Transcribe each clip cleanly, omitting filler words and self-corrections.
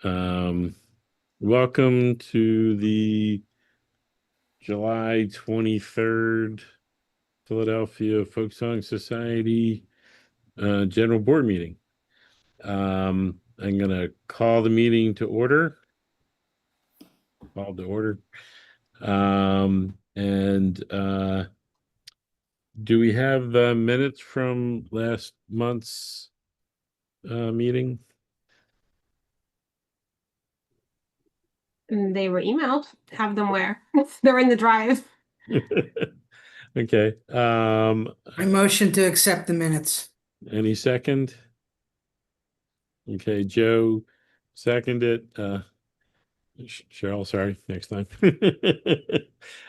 Welcome to the July 23rd Philadelphia Folk Song Society General Board meeting. I'm going to call the meeting to order. Call to order. And do we have minutes from last month's meeting? And they were emailed. Have them where? They're in the drive. Okay. I motion to accept the minutes. Any second? Okay, Joe seconded. Cheryl, sorry, next time.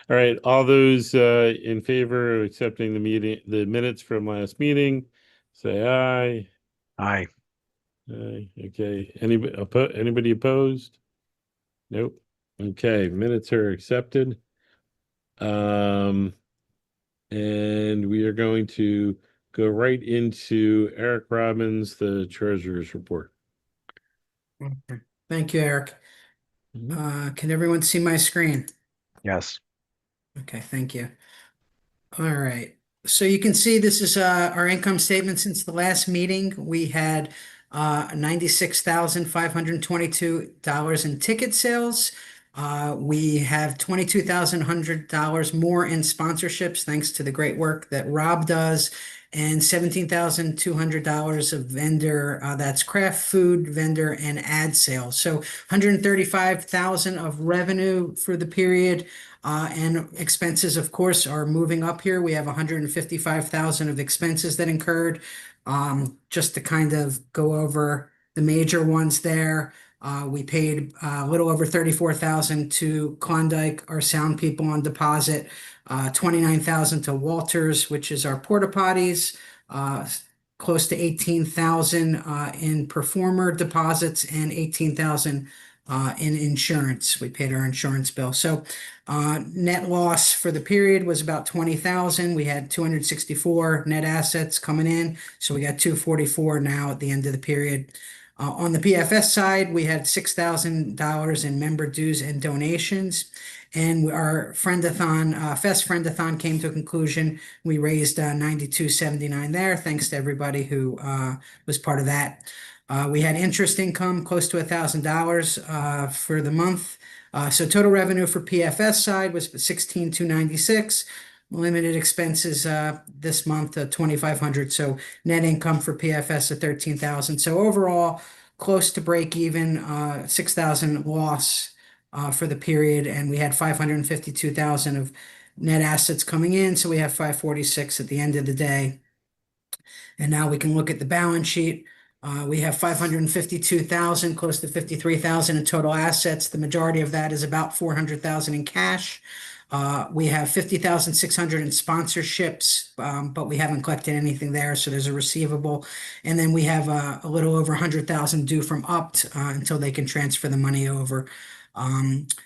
All right, all those in favor of accepting the minutes from last meeting, say aye. Aye. Aye. Okay. Anybody opposed? Nope. Okay, minutes are accepted. And we are going to go right into Eric Robbins, the treasurer's report. Okay. Thank you, Eric. Can everyone see my screen? Yes. Okay, thank you. All right. So you can see this is our income statement since the last meeting. We had $96,522 in ticket sales. We have $22,100 more in sponsorships, thanks to the great work that Rob does, and $17,200 of vendor, that's craft food vendor and ad sales. So 135,000 of revenue for the period. And expenses, of course, are moving up here. We have 155,000 of expenses that incurred. Just to kind of go over the major ones there. We paid a little over 34,000 to Klondike, our sound people on deposit, 29,000 to Walters, which is our porta potties, close to 18,000 in performer deposits, and 18,000 in insurance. We paid our insurance bill. So net loss for the period was about 20,000. We had 264 net assets coming in. So we got 244 now at the end of the period. On the PFS side, we had $6,000 in member dues and donations. And our friendathon, Fest friendathon came to a conclusion. We raised $92.79 there. Thanks to everybody who was part of that. We had interest income close to $1,000 for the month. So total revenue for PFS side was 16,296. Limited expenses this month 2,500. So net income for PFS at 13,000. So overall, close to break even, 6,000 loss for the period, and we had 552,000 of net assets coming in. So we have 546 at the end of the day. And now we can look at the balance sheet. We have 552,000, close to 53,000 in total assets. The majority of that is about 400,000 in cash. We have 50,600 in sponsorships, but we haven't collected anything there, so there's a receivable. And then we have a little over 100,000 due from Upt until they can transfer the money over.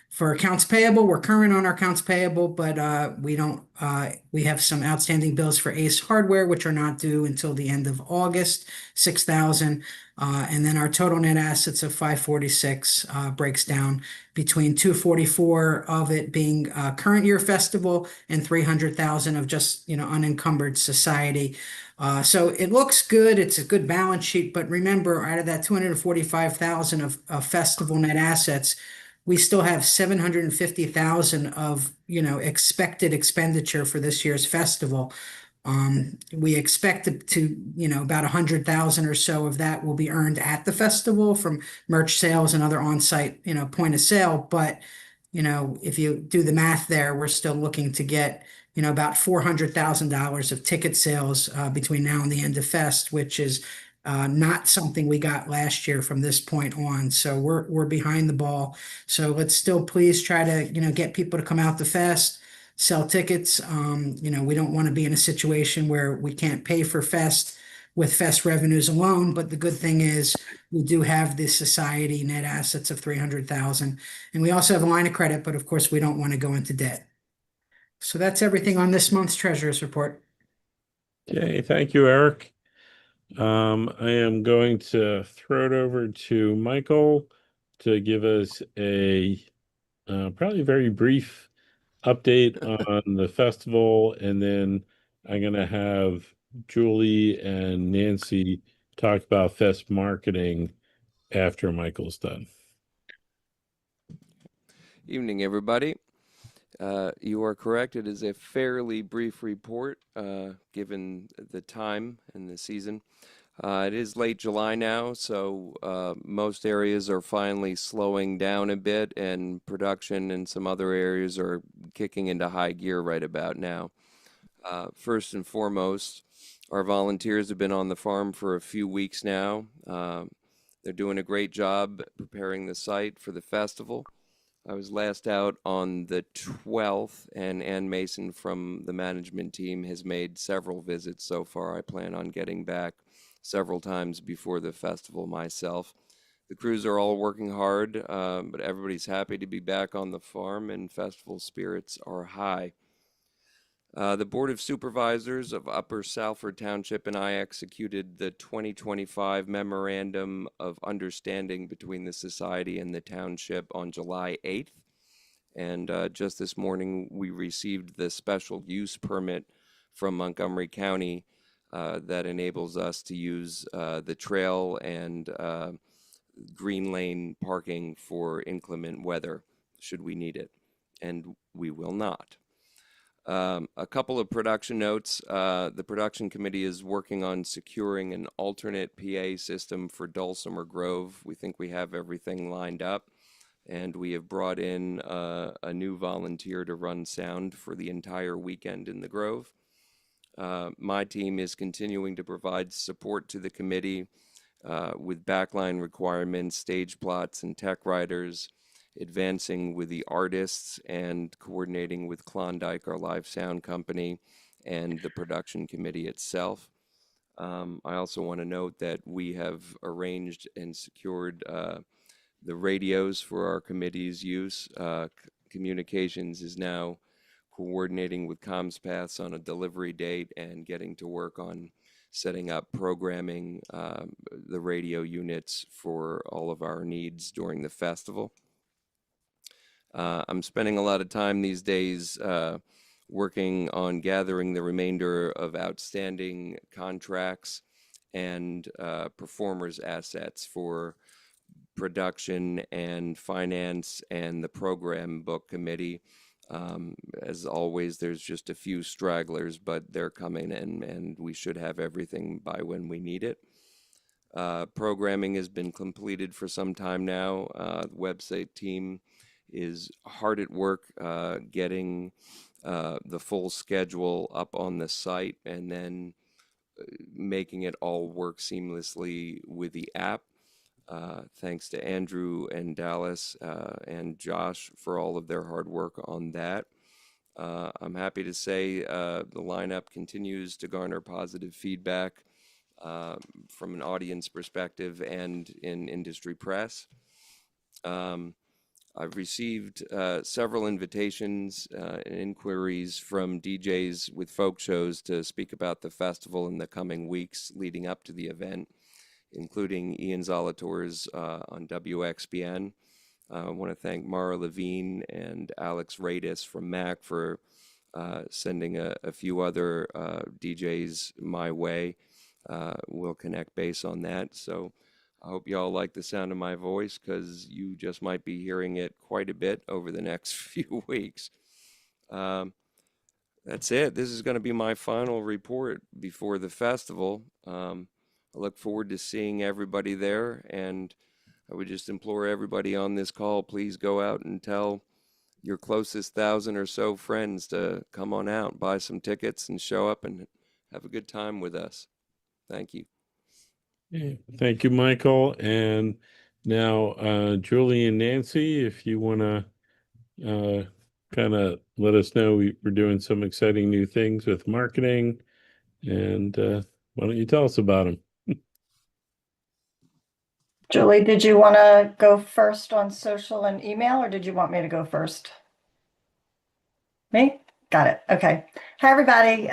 For accounts payable, we're current on our accounts payable, but we have some outstanding bills for Ace Hardware, which are not due until the end of August, 6,000. And then our total net assets of 546 breaks down between 244 of it being current year festival and 300,000 of just, unencumbered society. So it looks good. It's a good balance sheet, but remember, out of that 245,000 of festival net assets, we still have 750,000 of, expected expenditure for this year's festival. We expect about 100,000 or so of that will be earned at the festival from merch sales and other on-site, point of sale. But, if you do the math there, we're still looking to get, about $400,000 of ticket sales between now and the end of Fest, which is not something we got last year from this point on. So we're behind the ball. So let's still please try to, get people to come out to Fest, sell tickets. We don't want to be in a situation where we can't pay for Fest with Fest revenues alone. But the good thing is we do have the society net assets of 300,000. And we also have a line of credit, but of course we don't want to go into debt. So that's everything on this month's treasurer's report. Okay, thank you, Eric. I am going to throw it over to Michael to give us a probably very brief update on the festival, and then I'm gonna have Julie and Nancy talk about fest marketing after Michael's done. Evening, everybody. You are correct. It is a fairly brief report, given the time and the season. It is late July now, so most areas are finally slowing down a bit, and production in some other areas are kicking into high gear right about now. First and foremost, our volunteers have been on the farm for a few weeks now. They're doing a great job preparing the site for the festival. I was last out on the 12th, and Ann Mason from the management team has made several visits so far. I plan on getting back several times before the festival myself. The crews are all working hard, but everybody's happy to be back on the farm, and festival spirits are high. The Board of Supervisors of Upper Salford Township and I executed the 2025 Memorandum of Understanding between the Society and the Township on July 8th. And just this morning, we received the special use permit from Montgomery County that enables us to use the trail and green lane parking for inclement weather, should we need it. And we will not. A couple of production notes. The production committee is working on securing an alternate PA system for Dulcimer Grove. We think we have everything lined up, and we have brought in a new volunteer to run sound for the entire weekend in the Grove. My team is continuing to provide support to the committee with backline requirements, stage plots, and tech writers, advancing with the artists and coordinating with Klondike, our live sound company, and the production committee itself. I also want to note that we have arranged and secured the radios for our committee's use. Communications is now coordinating with ComsPaths on a delivery date and getting to work on setting up programming the radio units for all of our needs during the festival. I'm spending a lot of time these days working on gathering the remainder of outstanding contracts and performers' assets for production and finance and the program book committee. As always, there's just a few stragglers, but they're coming in, and we should have everything by when we need it. Programming has been completed for some time now. The website team is hard at work getting the full schedule up on the site, and then making it all work seamlessly with the app. Thanks to Andrew and Dallas and Josh for all of their hard work on that. I'm happy to say the lineup continues to garner positive feedback from an audience perspective and in industry press. I've received several invitations and inquiries from DJs with folk shows to speak about the festival in the coming weeks leading up to the event, including Ian Zolator's on WXBN. I want to thank Mara Levine and Alex Radis from MAC for sending a few other DJs my way. We'll connect base on that. So I hope you all like the sound of my voice, because you just might be hearing it quite a bit over the next few weeks. That's it. This is going to be my final report before the festival. I look forward to seeing everybody there, and I would just implore everybody on this call, please go out and tell your closest 1,000 or so friends to come on out, buy some tickets, and show up and have a good time with us. Thank you. Yeah, thank you, Michael. And now, Julie and Nancy, if you want to kind of let us know, we're doing some exciting new things with marketing, and why don't you tell us about them? Julie, did you want to go first on social and email, or did you want me to go first? Me? Got it. Okay. Hi, everybody.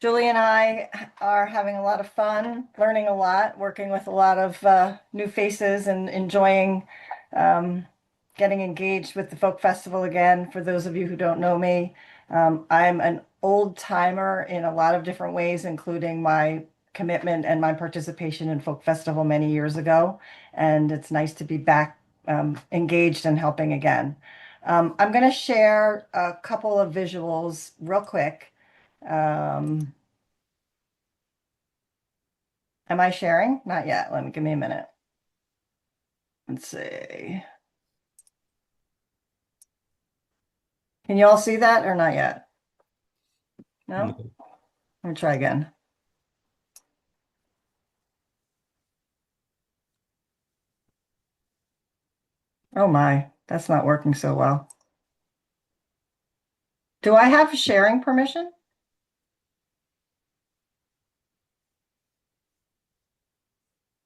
Julie and I are having a lot of fun, learning a lot, working with a lot of new faces, and enjoying getting engaged with the folk festival again. For those of you who don't know me, I'm an old timer in a lot of different ways, including my commitment and my participation in folk festival many years ago. And it's nice to be back engaged and helping again. I'm going to share a couple of visuals real quick. Am I sharing? Not yet. Give me a minute. Let's see. Can you all see that or not yet? No? No. Let me try again. Oh my, that's not working so well. Do I have sharing permission?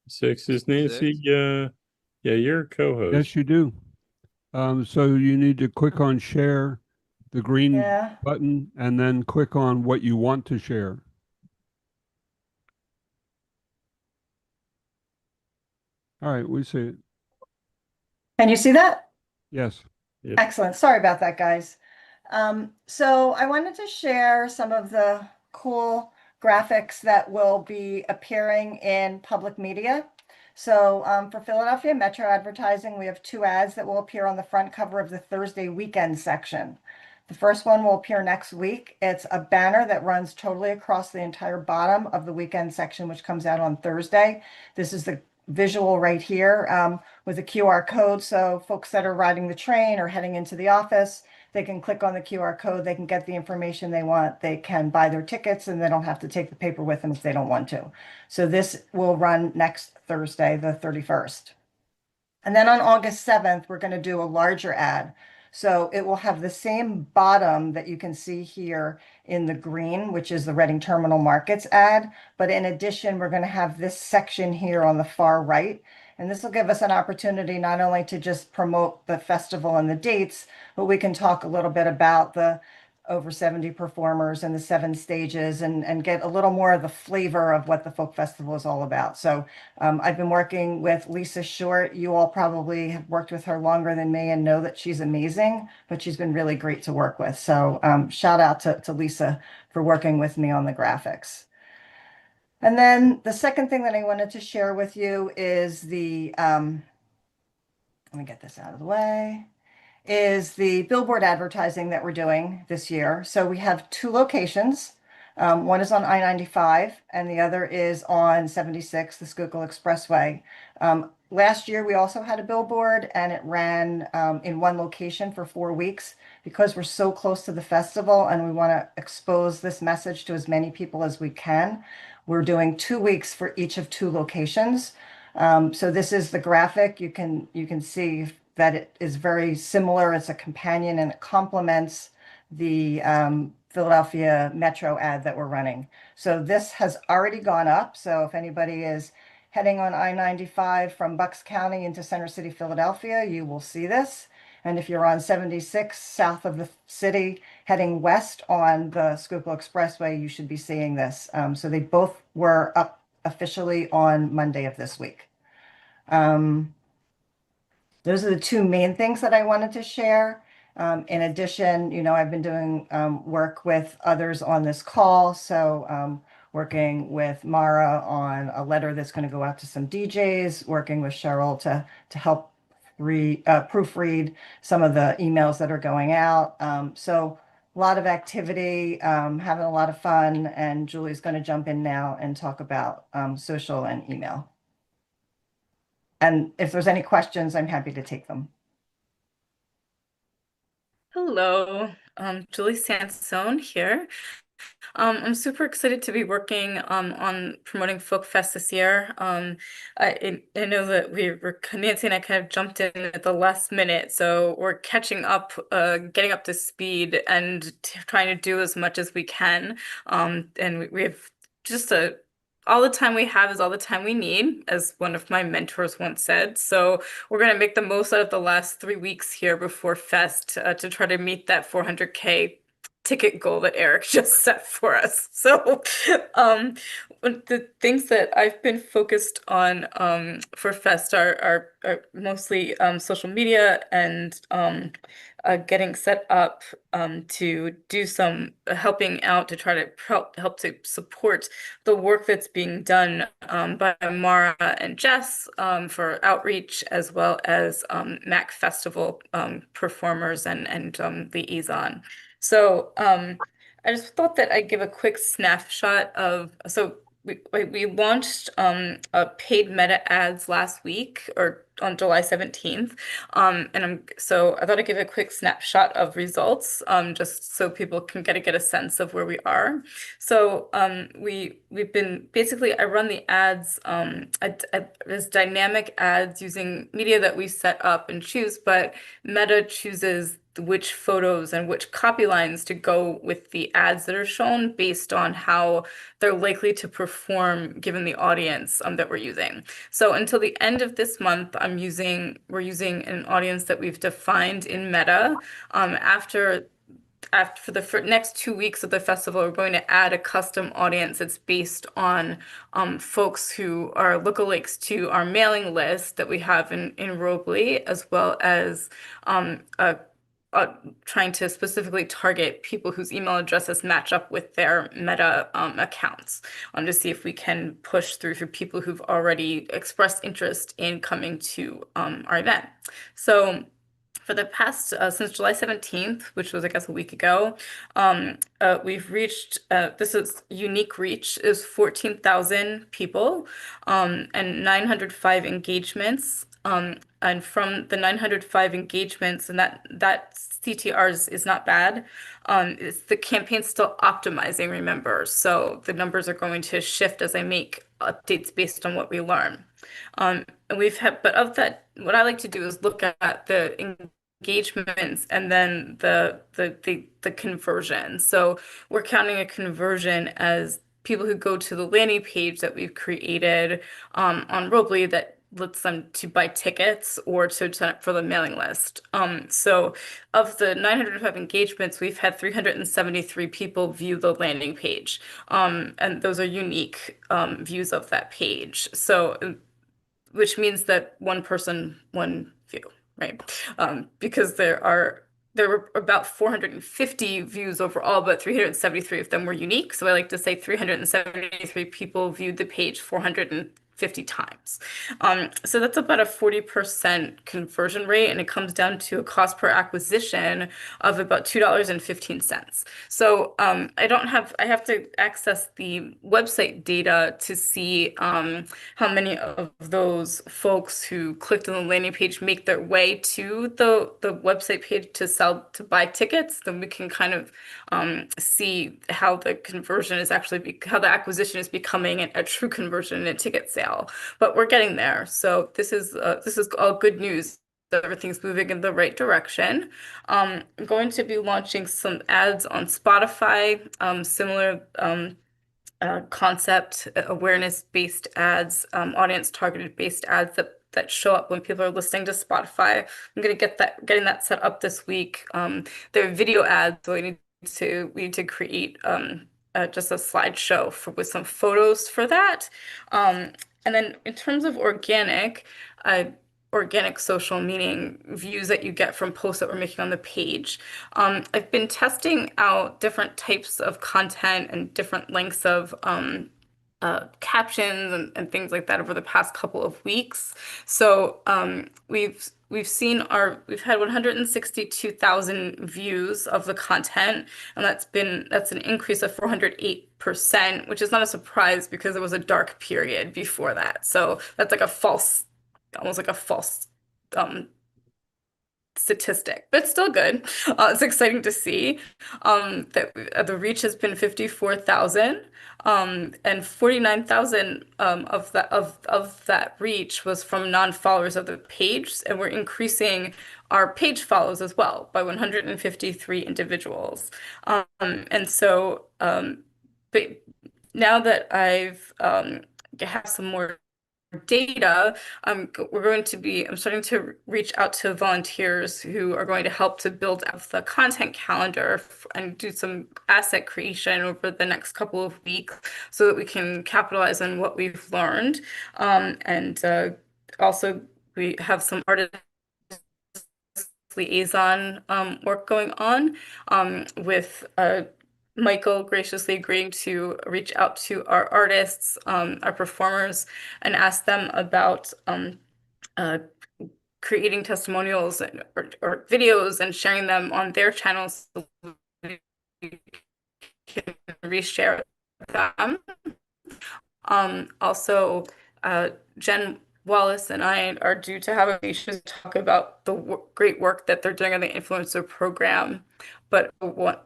Six is Nancy. Six? Yeah, you're a co-host. Yes, you do. So you need to click on share, the green Yeah. button, and then click on what you want to share. All right, we see it. Can you see that? Yes. Yep. Excellent. Sorry about that, guys. So I wanted to share some of the cool graphics that will be appearing in public media. So for Philadelphia Metro advertising, we have 2 ads that will appear on the front cover of the Thursday weekend section. The first one will appear next week. It's a banner that runs totally across the entire bottom of the weekend section, which comes out on Thursday. This is the visual right here with a QR code. So folks that are riding the train or heading into the office, they can click on the QR code, they can get the information they want, they can buy their tickets, and they don't have to take the paper with them if they don't want to. So this will run next Thursday, the 31st. And then on August 7th, we're going to do a larger ad. So it will have the same bottom that you can see here in the green, which is the Reading Terminal Markets ad. But in addition, we're going to have this section here on the far right. And this will give us an opportunity not only to just promote the festival and the dates, but we can talk a little bit about the over 70 performers and the 7 stages and get a little more of the flavor of what the folk festival is all about. So I've been working with Lisa Short. You all probably have worked with her longer than me and know that she's amazing, but she's been really great to work with. So shout out to Lisa for working with me on the graphics. And then the second thing that I wanted to share with you is let me get this out of the way, is the billboard advertising that we're doing this year. So we have 2 locations. One is on I-95 and the other is on 76, the Schuylkill Expressway. Last year, we also had a billboard and it ran in one location for 4 weeks because we're so close to the festival and we want to expose this message to as many people as we can. We're doing 2 weeks for each of 2 locations. So this is the graphic. You can see that it is very similar. It's a companion and it complements the Philadelphia Metro ad that we're running. So this has already gone up. So if anybody is heading on I-95 from Bucks County into Center City, Philadelphia, you will see this. And if you're on 76 south of the city, heading west on the Schuylkill Expressway, you should be seeing this. So they both were up officially on Monday of this week. Those are the 2 main things that I wanted to share. In addition, I've been doing work with others on this call. So working with Mara on a letter that's going to go out to some DJs, working with Cheryl to help proofread some of the emails that are going out. So a lot of activity, having a lot of fun, and Julie's going to jump in now and talk about social and email. And if there's any questions, I'm happy to take them. Hello, Julie Sansone here. I'm super excited to be working on promoting Folk Fest this year. I know that Nancy and I kind of jumped in at the last minute, so we're catching up, getting up to speed and trying to do as much as we can. And we have just all the time we have is all the time we need, as one of my mentors once said. So we're going to make the most out of the last 3 weeks here before Fest to try to meet that 400K ticket goal that Eric just set for us. So, um, the things that I've been focused on for Fest are mostly social media and getting set up to do some helping out to try to help to support the work that's being done by Mara and Jess for outreach, as well as MAC Festival performers and liaison. So I just thought that I'd give a quick snapshot of we launched paid meta ads last week or on July 17th. So I thought I'd give a quick snapshot of results just so people can get a sense of where we are. So we've been basically I run the ads as dynamic ads using media that we set up and choose, but Meta chooses which photos and which copy lines to go with the ads that are shown based on how they're likely to perform given the audience that we're using. So until the end of this month, we're using an audience that we've defined in Meta. For the next 2 weeks of the festival, we're going to add a custom audience that's based on folks who are lookalikes to our mailing list that we have in Robly, as well as trying to specifically target people whose email addresses match up with their Meta accounts to see if we can push through for people who've already expressed interest in coming to our event. So for the past, since July 17th, which was, I guess, a week ago, we've reached, this is unique reach, is 14,000 people and 905 engagements. And from the 905 engagements, and that CTR is not bad. It's the campaign's still optimizing, remember. So the numbers are going to shift as I make updates based on what we learn. And but of that, what I like to do is look at the engagements and then the conversion. So we're counting a conversion as people who go to the landing page that we've created on Robly that lets them to buy tickets or to sign up for the mailing list. So of the 905 engagements, we've had 373 people view the landing page. And those are unique views of that page. So which means that one person, one view, right? Because there were about 450 views overall, but 373 of them were unique. So I like to say 373 people viewed the page 450 times. So that's about a 40% conversion rate, and it comes down to a cost per acquisition of about $2.15. So I have to access the website data to see how many of those folks who clicked on the landing page make their way to the website page to buy tickets. Then we can kind of see how the conversion is actually how the acquisition is becoming a true conversion in a ticket sale. But we're getting there. So this is all good news. Everything's moving in the right direction. I'm going to be launching some ads on Spotify, similar concept, awareness-based ads, audience-targeted-based ads that show up when people are listening to Spotify. I'm gonna getting that set up this week. They're video ads, so we need to create just a slideshow with some photos for that. And then in terms of organic social, meaning views that you get from posts that we're making on the page. I've been testing out different types of content and different lengths of captions and things like that over the past couple of weeks. So we've had 162,000 views of the content, and that's an increase of 408%, which is not a surprise because there was a dark period before that. So that's like almost like a false statistic, but still good. It's exciting to see that the reach has been 54,000, and 49,000 of that reach was from non-followers of the page, and we're increasing our page follows as well by 153 individuals. And so, but now that I've have some more data, I'm starting to reach out to volunteers who are going to help to build out the content calendar and do some asset creation over the next couple of weeks so that we can capitalize on what we've learned. And also, we have some artist liaison work going on with Michael graciously agreeing to reach out to our artists, our performers, and ask them about uh, creating testimonials or videos and sharing them on their channels so we can reshare them. Also, Jen Wallace and I are due to have a conversation to talk about the great work that they're doing on the influencer program, but want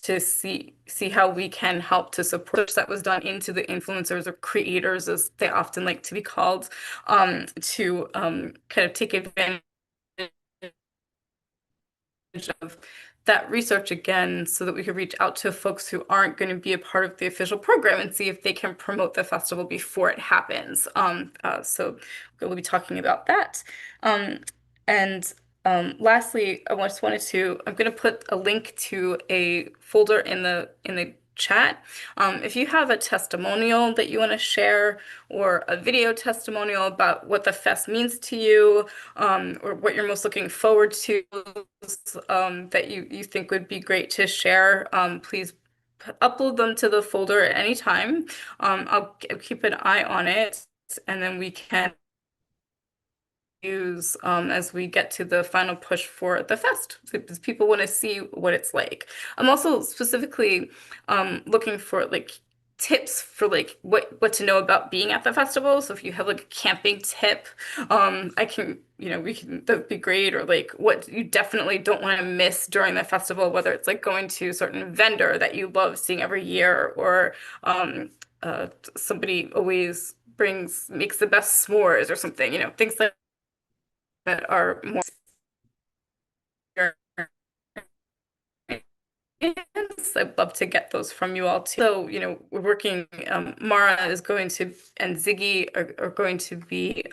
to see how we can help to support that was done into the influencers or creators, as they often like to be called, to kind of take advantage of that research again so that we could reach out to folks who aren't going to be a part of the official program and see if they can promote the festival before it happens. So we'll be talking about that. And lastly, I'm going to put a link to a folder in the chat. If you have a testimonial that you want to share or a video testimonial about what the fest means to you, or what you're most looking forward to, that you think would be great to share, please upload them to the folder at any time. I'll keep an eye on it, and then we can use as we get to the final push for the fest, because people want to see what it's like. I'm also specifically looking for like tips for like what to know about being at the festival. So if you have like a camping tip, I can, that'd be great. Or like what you definitely don't want to miss during the festival, whether it's like going to a certain vendor that you love seeing every year, or somebody always makes the best s'mores or something, things like that are more experience. I'd love to get those from you all too. So, we're working, Mara is going to, and Ziggy are going to be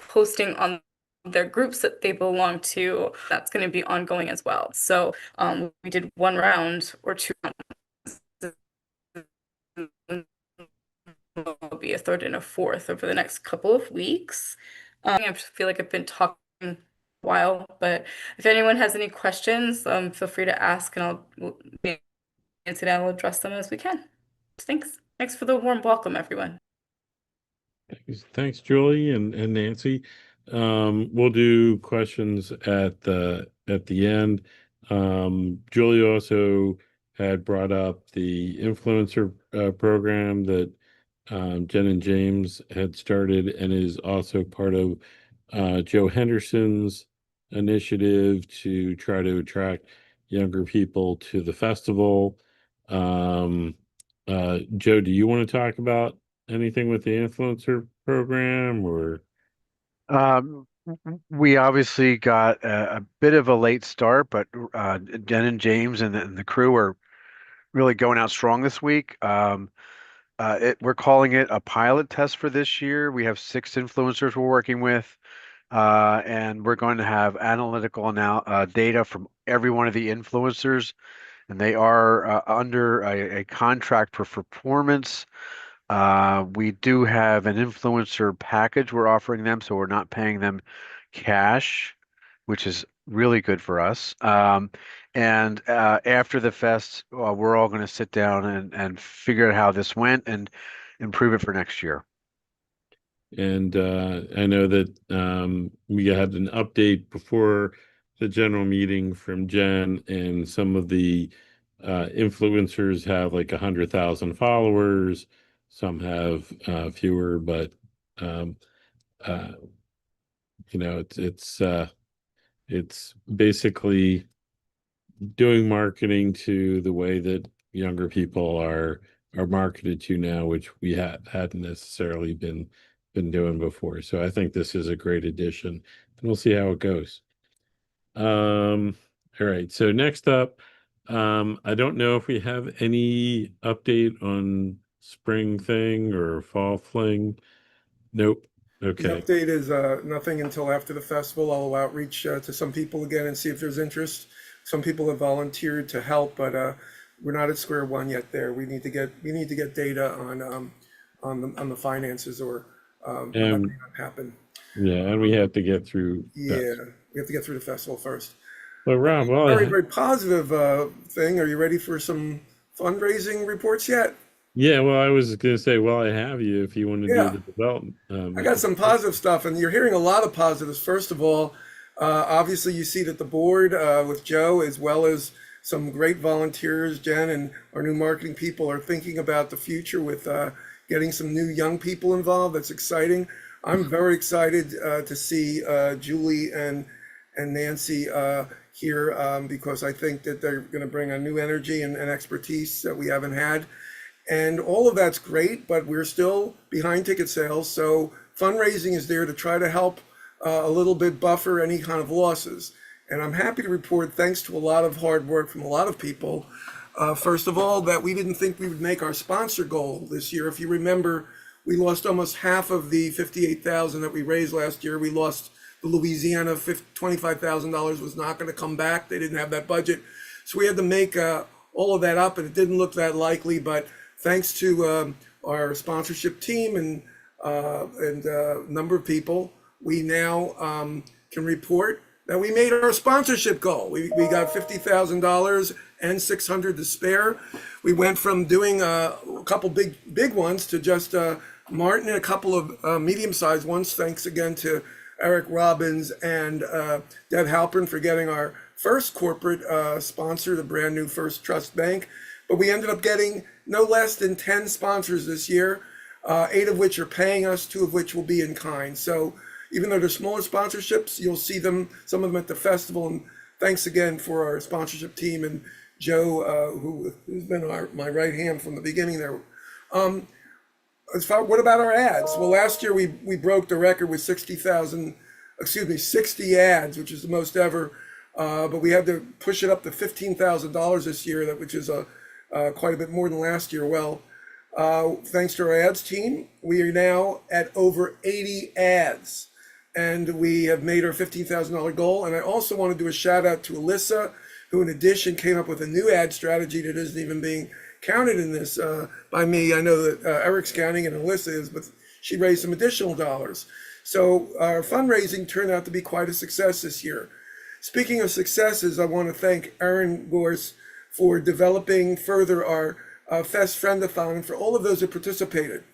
posting on their groups that they belong to. That's going to be ongoing as well. So we did one round or two rounds. Will be a third and a fourth over the next couple of weeks. I feel like I've been talking a while, but if anyone has any questions, feel free to ask, and we'll answer and we'll address them as we can. Thanks. Thanks for the warm welcome, everyone. Thanks, Julie and Nancy. We'll do questions at the end. Julie also had brought up the influencer program that Jen and James had started, and is also part of Joe Henderson's initiative to try to attract younger people to the festival. Joe, do you want to talk about anything with the influencer program, or? We obviously got a bit of a late start, but Jen and James and the crew are really going out strong this week. We're calling it a pilot test for this year. We have 6 influencers we're working with, and we're going to have analytical data from every one of the influencers, and they are under a contract for performance. We do have an influencer package we're offering them, so we're not paying them cash, which is really good for us. And after the fest, we're all going to sit down and figure out how this went and improve it for next year. And I know that we had an update before the general meeting from Jen, and some of the influencers have like 100,000 followers. Some have fewer, but it's basically doing marketing to the way that younger people are marketed to now, which we hadn't necessarily been doing before. So I think this is a great addition, and we'll see how it goes. All right. So next up, I don't know if we have any update on spring thing or fall fling. Nope. The Okay. update is nothing until after the festival. I'll outreach to some people again and see if there's interest. Some people have volunteered to help, but we're not at square one yet. There, we need to get data on the finances, or that may And not happen. yeah, and we have to get through Yeah, that. we have to get through the festival first. But Rob, well, Very, very positive thing. Are you ready for some fundraising reports yet? yeah, well, I was gonna say, well, I have you if you want to do Yeah. the development. I got some positive stuff, and you're hearing a lot of positives. First of all, obviously, you see that the board with Joe, as well as some great volunteers, Jen and our new marketing people, are thinking about the future with getting some new young people involved. That's exciting. I'm very excited to see Julie and Nancy here because I think that they're going to bring a new energy and expertise that we haven't had. And all of that's great, but we're still behind ticket sales. So fundraising is there to try to help a little bit buffer any kind of losses. And I'm happy to report, thanks to a lot of hard work from a lot of people, first of all, that we didn't think we would make our sponsor goal this year. If you remember, we lost almost half of the 58,000 that we raised last year. We lost the Louisiana, $25,000 was not going to come back. They didn't have that budget. So we had to make all of that up, and it didn't look that likely, but thanks to our sponsorship team and a number of people, we now can report that we made our sponsorship goal. We got $50,000 and $600 to spare. We went from doing a couple big ones to just Martin and a couple of medium-sized ones. Thanks again to Eric Robbins and Deb Halpern for getting our first corporate sponsor, the brand new First Trust Bank. But we ended up getting no less than 10 sponsors this year, 8 of which are paying us, 2 of which will be in kind. So even though they're smaller sponsorships, you'll see them, some of them at the festival. And thanks again for our sponsorship team and Joe, who's been my right hand from the beginning there. What about our ads? Well, last year we broke the record with 60 ads, which is the most ever. But we had to push it up to $15,000 this year, which is quite a bit more than last year. Well, thanks to our ads team, we are now at over 80 ads, and we have made our $15,000 goal. And I also want to do a shout out to Alyssa, who in addition came up with a new ad strategy that isn't even being counted in this by me. I know that Eric's counting and Alyssa is, but she raised some additional dollars. So our fundraising turned out to be quite a success this year. Speaking of successes, I want to thank Aaron Gorse for developing further our Fest Friendathon and for all of those that participated.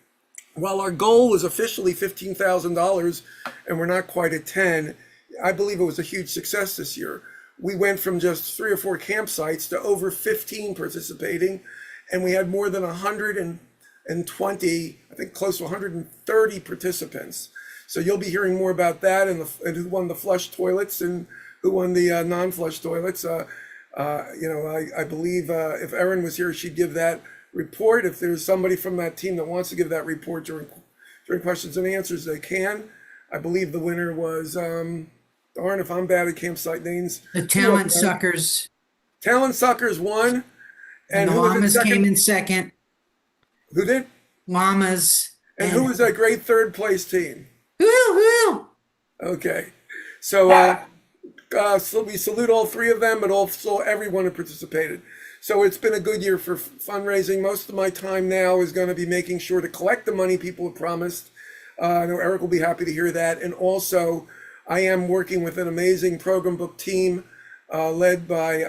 While our goal was officially $15,000 and we're not quite at 10, I believe it was a huge success this year. We went from just 3 or 4 campsites to over 15 participating, and we had more than 120, I think close to 130 participants. So you'll be hearing more about that and who won the flush toilets and who won the non-flush toilets. I believe if Erin was here, she'd give that report. If there's somebody from that team that wants to give that report during questions and answers, they can. I believe the winner was, darn if I'm bad at campsite names. The Talent Suckers. Talent Suckers won. And the who was in Llamas second? came in second. Who did? Llamas. And who was that great third place team? Woo-hoo! Okay. So we salute all 3 of them, but also everyone who participated. So it's been a good year for fundraising. Most of my time now is going to be making sure to collect the money people have promised. I know Eric will be happy to hear that. And also, I am working with an amazing program book team led by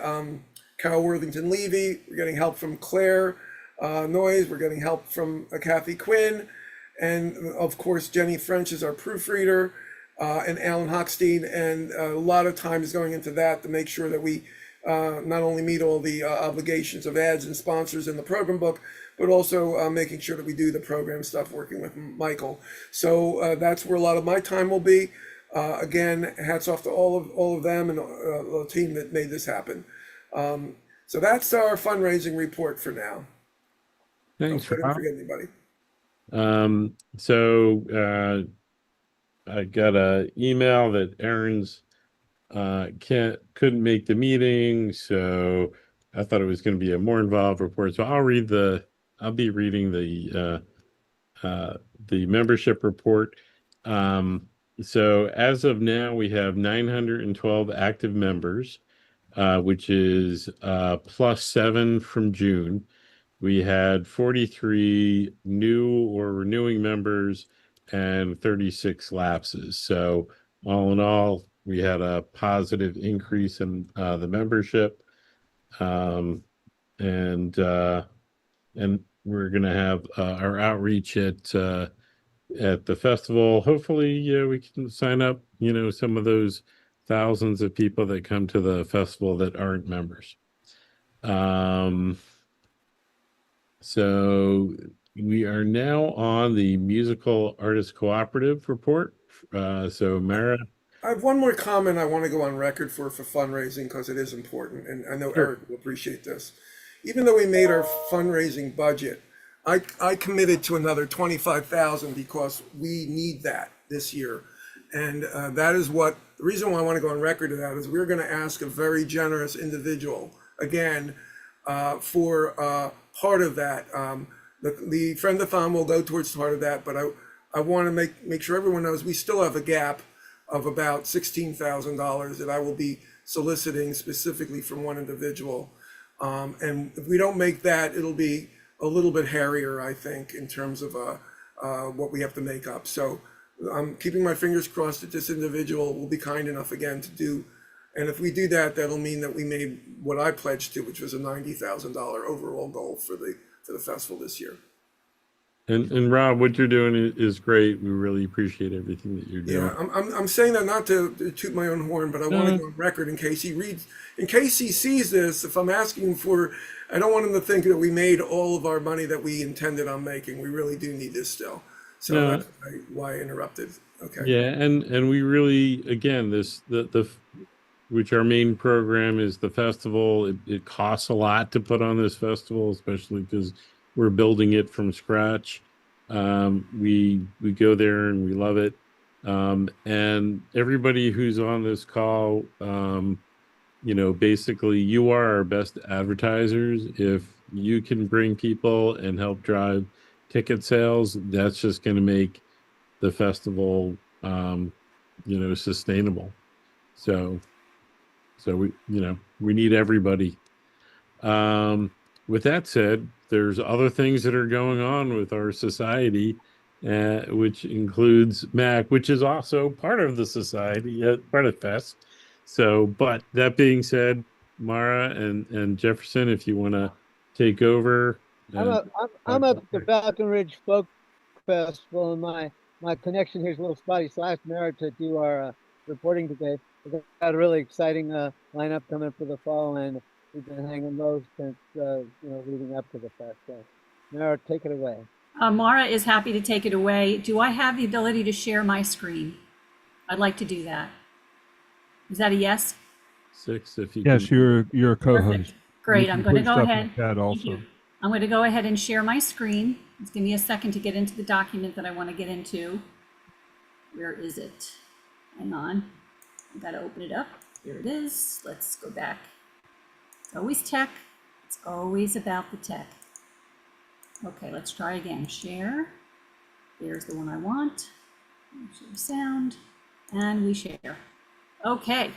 Carol Worthington Levy. We're getting help from Claire Noyes. We're getting help from Kathy Quinn. And of course, Jenny French is our proofreader, and Alan Hochstein. And a lot of time is going into that to make sure that we not only meet all the obligations of ads and sponsors in the program book, but also making sure that we do the program stuff working with Michael. So that's where a lot of my time will be. Again, hats off to all of them and the team that made this happen. So that's our fundraising report for now. Thanks, I didn't Rob. forget anybody. I got an email that Aaron's couldn't make the meeting, so I thought it was going to be a more involved report. So I'll be reading the membership report. So as of now, we have 912 active members, which is +7 from June. We had 43 new or renewing members and 36 lapses. So all in all, we had a positive increase in the membership. And we're going to have our outreach at the festival. Hopefully, we can sign up, some of those thousands of people that come to the festival that aren't members. So we are now on the Musical Artist Cooperative report. So Mara. I have one more comment I want to go on record for fundraising because it is important, and I know Sure. Eric will appreciate this. Even though we made our fundraising budget, I committed to another 25,000 because we need that this year, and that is the reason why I want to go on record to that is we're going to ask a very generous individual again for part of that. The friend-a-thon will go towards part of that, but I want to make sure everyone knows we still have a gap of about $16,000 that I will be soliciting specifically from one individual. And if we don't make that, it'll be a little bit hairier, I think, in terms of what we have to make up. So I'm keeping my fingers crossed that this individual will be kind enough again to do. And if we do that, that'll mean that we made what I pledged to, which was a $90,000 overall goal for the festival this year. And Rob, what you're doing is great. We really appreciate everything that you're doing. Yeah, I'm saying that not to toot my own horn, but I want to go on record in case he sees this. If I'm asking for, I don't want him to think that we made all of our money that we intended on making. We really do need this still. So that's why I interrupted. Okay. Yeah, and we really, again, which our main program is the festival. It costs a lot to put on this festival, especially because we're building it from scratch. We go there and we love it. And everybody who's on this call, basically you are our best advertisers. If you can bring people and help drive ticket sales, that's just going to make the festival, sustainable. So we need everybody. With that said, there's other things that are going on with our society, which includes MAC, which is also part of the society, part of FEST. So, but that being said, Mara and Jefferson, if you want to take over. I'm up at the Falcon Ridge Folk Festival, and my connection here is a little spotty, so I asked Mara to do our reporting today. We've got a really exciting lineup coming for the fall, and we've been hanging low since leading up to the fest. So, Mara, take it away. Mara is happy to take it away. Do I have the ability to share my screen? I'd like to do that. Is that a yes? 6, if you Yes, can. you're a co-host. Perfect. Great. I'm going to go ahead. Thank you. I'm going to go ahead and share my screen. Just give me a second to get into the document that I want to get into. Where is it? Hang on. I've got to open it up. Here it is. Let's go back. It's always tech. It's always about the tech. Okay, let's try again. Share. There's the one I want. Share sound. And we share. Okay.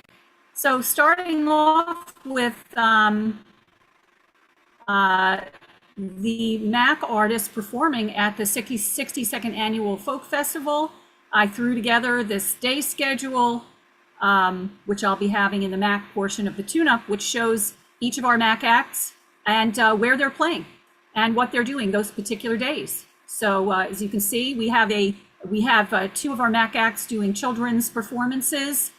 So starting off with the MAC artists performing at the 62nd Annual Folk Festival, I threw together this day schedule, which I'll be having in the MAC portion of the tune-up, which shows each of our MAC acts and where they're playing and what they're doing those particular days. So as you can see, we have 2 of our MAC acts doing children's performances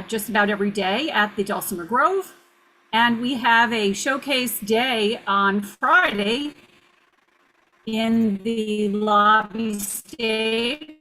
just about every day at the Dulcimer Grove. And we have a showcase day on Friday in the lobby stage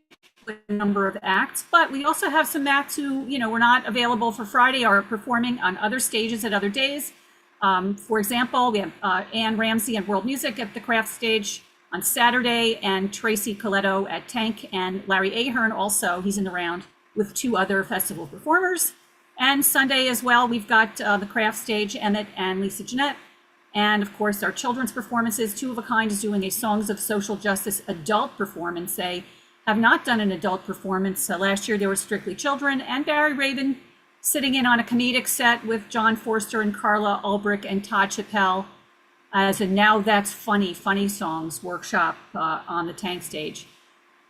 with a number of acts. But we also have some acts who, were not available for Friday, are performing on other stages at other days. For example, we have Ann Ramsey and World Music at the Craft Stage on Saturday, and Tracy Coletto at Tank, and Larry Ahern also, he's in the round, with 2 other festival performers. And Sunday as well, we've got the Craft Stage, Emmett and Lisa Jeanette, And of course, our children's performances. Two of a Kind is doing a Songs of Social Justice adult performance. They have not done an adult performance. Last year, there was Strictly Children, and Barry Rabin sitting in on a comedic set with John Forster and Carla Ulbrich and Todd Chappelle as a Now That's Funny Songs workshop on the Tank stage.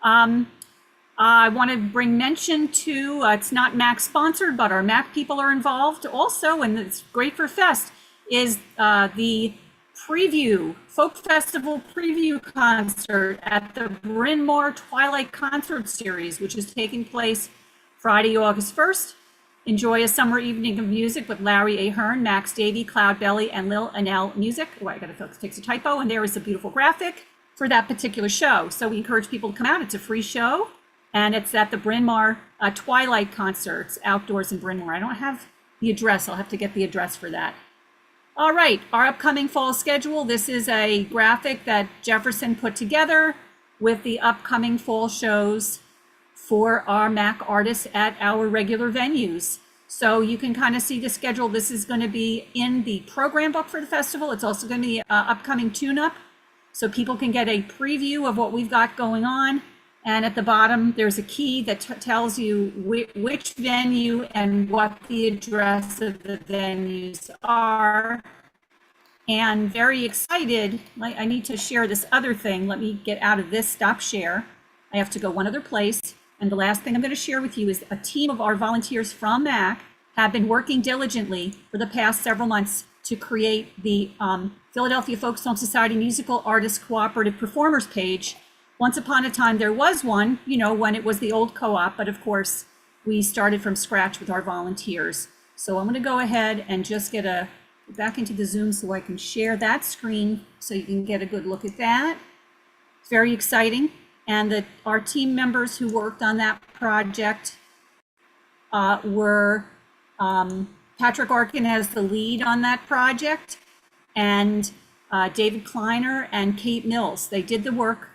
I want to bring mention to, it's not MAC sponsored, but our MAC people are involved also, and it's great for Fest, is the Folk Festival preview concert at the Bryn Mawr Twilight Concert Series, which is taking place Friday, August 1st. Enjoy a summer evening of music with Larry Ahern, Max Davey, Cloud Belly, and Lil Anel Music. Oh, I gotta fix a typo, and there is a beautiful graphic for that particular show. So we encourage people to come out. It's a free show, and it's at the Bryn Mawr Twilight Concerts outdoors in Bryn Mawr. I don't have the address. I'll have to get the address for that. All right, our upcoming fall schedule. This is a graphic that Jefferson put together with the upcoming fall shows for our MAC artists at our regular venues. So you can kind of see the schedule. This is going to be in the program book for the festival. It's also going to be upcoming tune-up, so people can get a preview of what we've got going on. And at the bottom, there's a key that tells you which venue and what the address of the venues are. And very excited, I need to share this other thing. Let me get out of this stop share. I have to go one other place. And the last thing I'm going to share with you is a team of our volunteers from MAC have been working diligently for the past several months to create the Philadelphia Folk Song Society Musical Artists Cooperative Performers page. Once upon a time, there was one, when it was the old co-op, but of course, we started from scratch with our volunteers. So I'm going to go ahead and just get back into the Zoom so I can share that screen so you can get a good look at that. It's very exciting. And our team members who worked on that project were Patrick Arkin as the lead on that project, and David Kleiner and Kate Mills. They did the work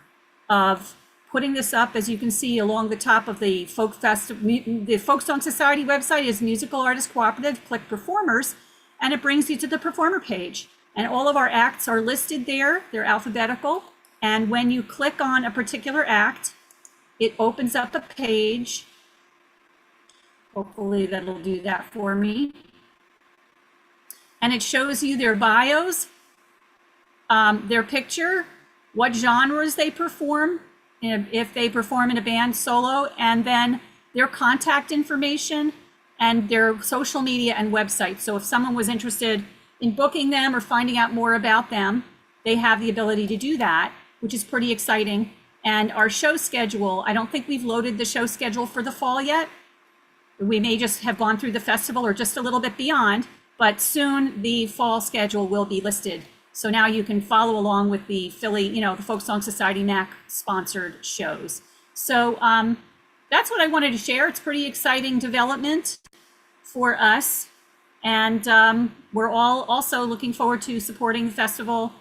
of putting this up, as you can see, along the top of the Folk Song Society website is Musical Artists Cooperative. Click Performers, and it brings you to the performer page. And all of our acts are listed there. They're alphabetical. And when you click on a particular act, it opens up a page. Hopefully that'll do that for me. And it shows you their bios, their picture, what genres they perform, if they perform in a band solo, and then their contact information and their social media and website. So if someone was interested in booking them or finding out more about them, they have the ability to do that, which is pretty exciting. And our show schedule, I don't think we've loaded the show schedule for the fall yet. We may just have gone through the festival or just a little bit beyond, but soon the fall schedule will be listed. So now you can follow along with the Philly, the Folk Song Society MAC sponsored shows. So that's what I wanted to share. It's pretty exciting development for us. And we're all also looking forward to supporting the festival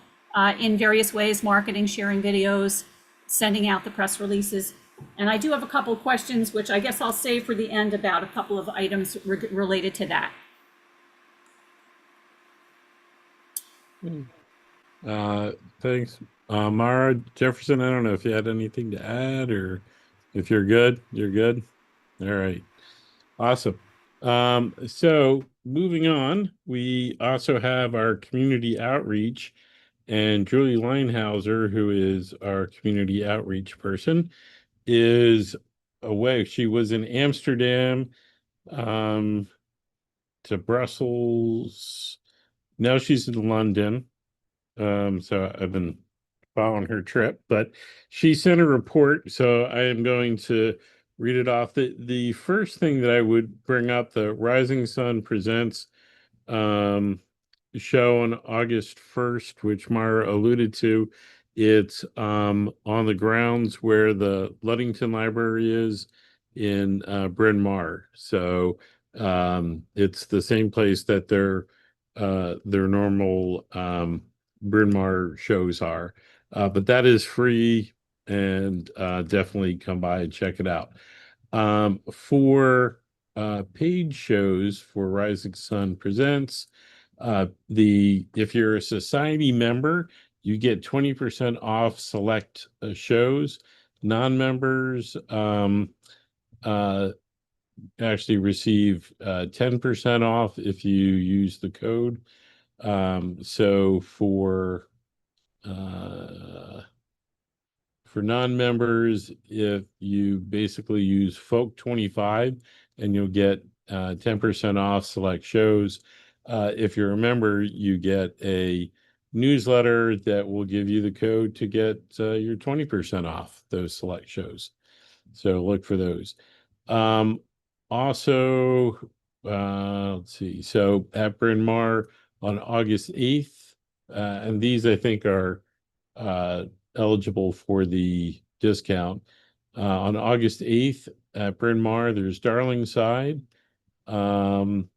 in various ways, marketing, sharing videos, sending out the press releases. And I do have a couple of questions, which I guess I'll save for the end about a couple of items related to that. Thanks. Mara, Jefferson, I don't know if you had anything to add or if you're good. You're good? All right. Awesome. So moving on, we also have our community outreach, and Julie Linehauser, who is our community outreach person, is away. She was in Amsterdam, to Brussels. Now she's in London. So I've been following her trip, but she sent a report, so I am going to read it off. The first thing that I would bring up, the Rising Sun Presents show on August 1st, which Mara alluded to. It's on the grounds where the Luddington Library is in Bryn Mawr. So it's the same place that their normal Bryn Mawr shows are. But that is free, and definitely come by and check it out. For paid shows for Rising Sun Presents, If you're a society member, you get 20% off select shows. Non-members actually receive 10% off if you use the code. So for non-members, if you basically use Folk 25 and you'll get 10% off select shows. If you're a member, you get a newsletter that will give you the code to get your 20% off those select shows. So look for those. Also, let's see. So at Bryn Mawr on August 8th, and these I think are eligible for the discount. On August 8th at Bryn Mawr, there's Darling Side. And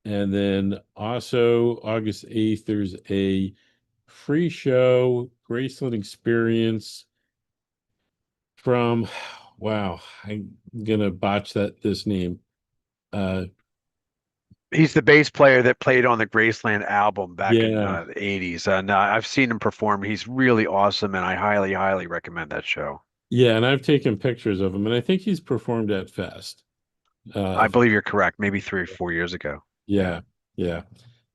then also August 8th, there's a free show, Graceland Experience from, wow, I'm gonna botch this name. He's the bass player that played on the Graceland album back in Yeah. the 80s. And I've seen him perform. He's really awesome, and I highly, highly recommend that show. Yeah, and I've taken pictures of him, and I think he's performed at Fest. I believe you're correct. Maybe 3 or 4 years ago. Yeah, yeah.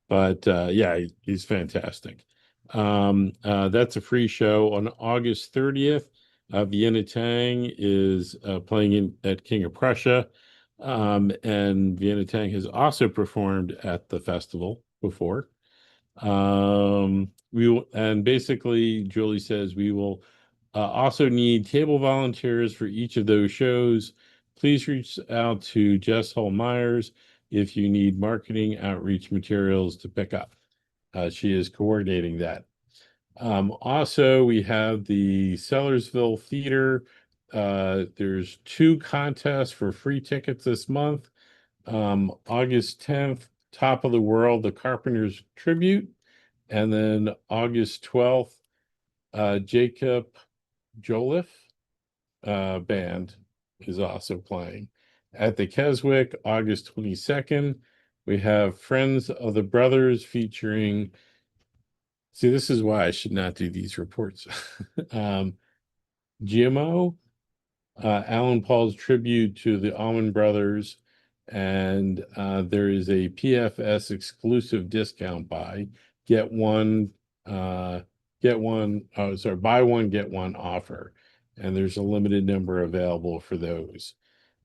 But yeah, he's fantastic. That's a free show on August 30th. Vienna Tang is playing at King of Prussia. And Vienna Tang has also performed at the festival before. And basically Julie says we will also need table volunteers for each of those shows. Please reach out to Jess Hull Myers if you need marketing outreach materials to pick up. She is coordinating that. Also, we have the Sellersville Theater. There's 2 contests for free tickets this month. August 10th, Top of the World, the Carpenters Tribute. And then August 12th, Jacob Joliffe band is also playing. At the Keswick, August 22nd, we have Friends of the Brothers featuring, see, this is why I should not do these reports. GMO, Alan Paul's tribute to the Allman Brothers, and there is a PFS exclusive discount buy. Buy one, get one offer. And there's a limited number available for those.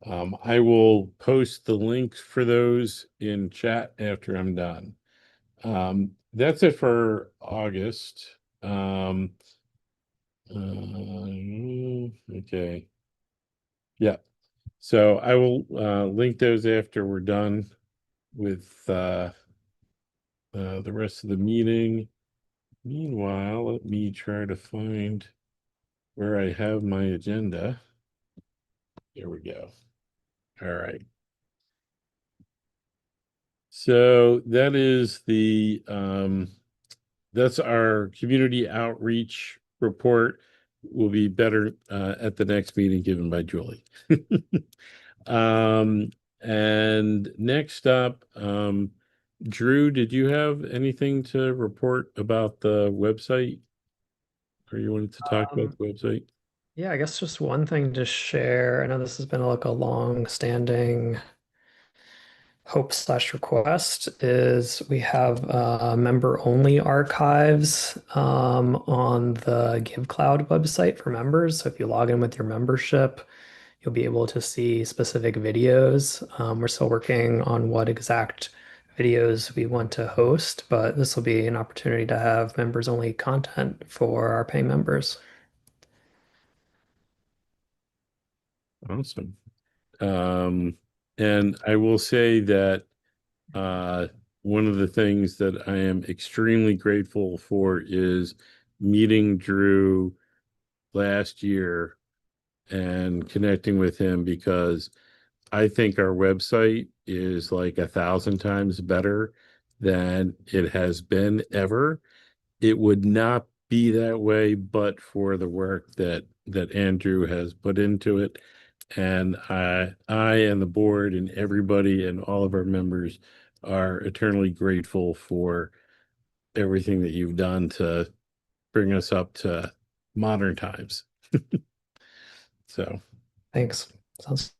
I will post the links for those in chat after I'm done. That's it for August. Okay. Yeah. So I will link those after we're done with the rest of the meeting. Meanwhile, let me try to find where I have my agenda. There we go. All right. So that is that's our community outreach report. Will be better at the next meeting given by Julie. And next up, Drew, did you have anything to report about the website? Or you wanted to talk about the website? Yeah, I guess just one thing to share. I know this has been like a long-standing hope/request is we have member-only archives on the GiveCloud website for members. So if you log in with your membership, you'll be able to see specific videos. We're still working on what exact videos we want to host, but this will be an opportunity to have members-only content for our paying members. Awesome. And I will say that one of the things that I am extremely grateful for is meeting Drew last year and connecting with him, because I think our website is like 1,000 times better than it has been ever. It would not be that way but for the work that Andrew has put into it. And I and the board and everybody and all of our members are eternally grateful for everything that you've done to bring us up to modern times. So, Thanks. Sounds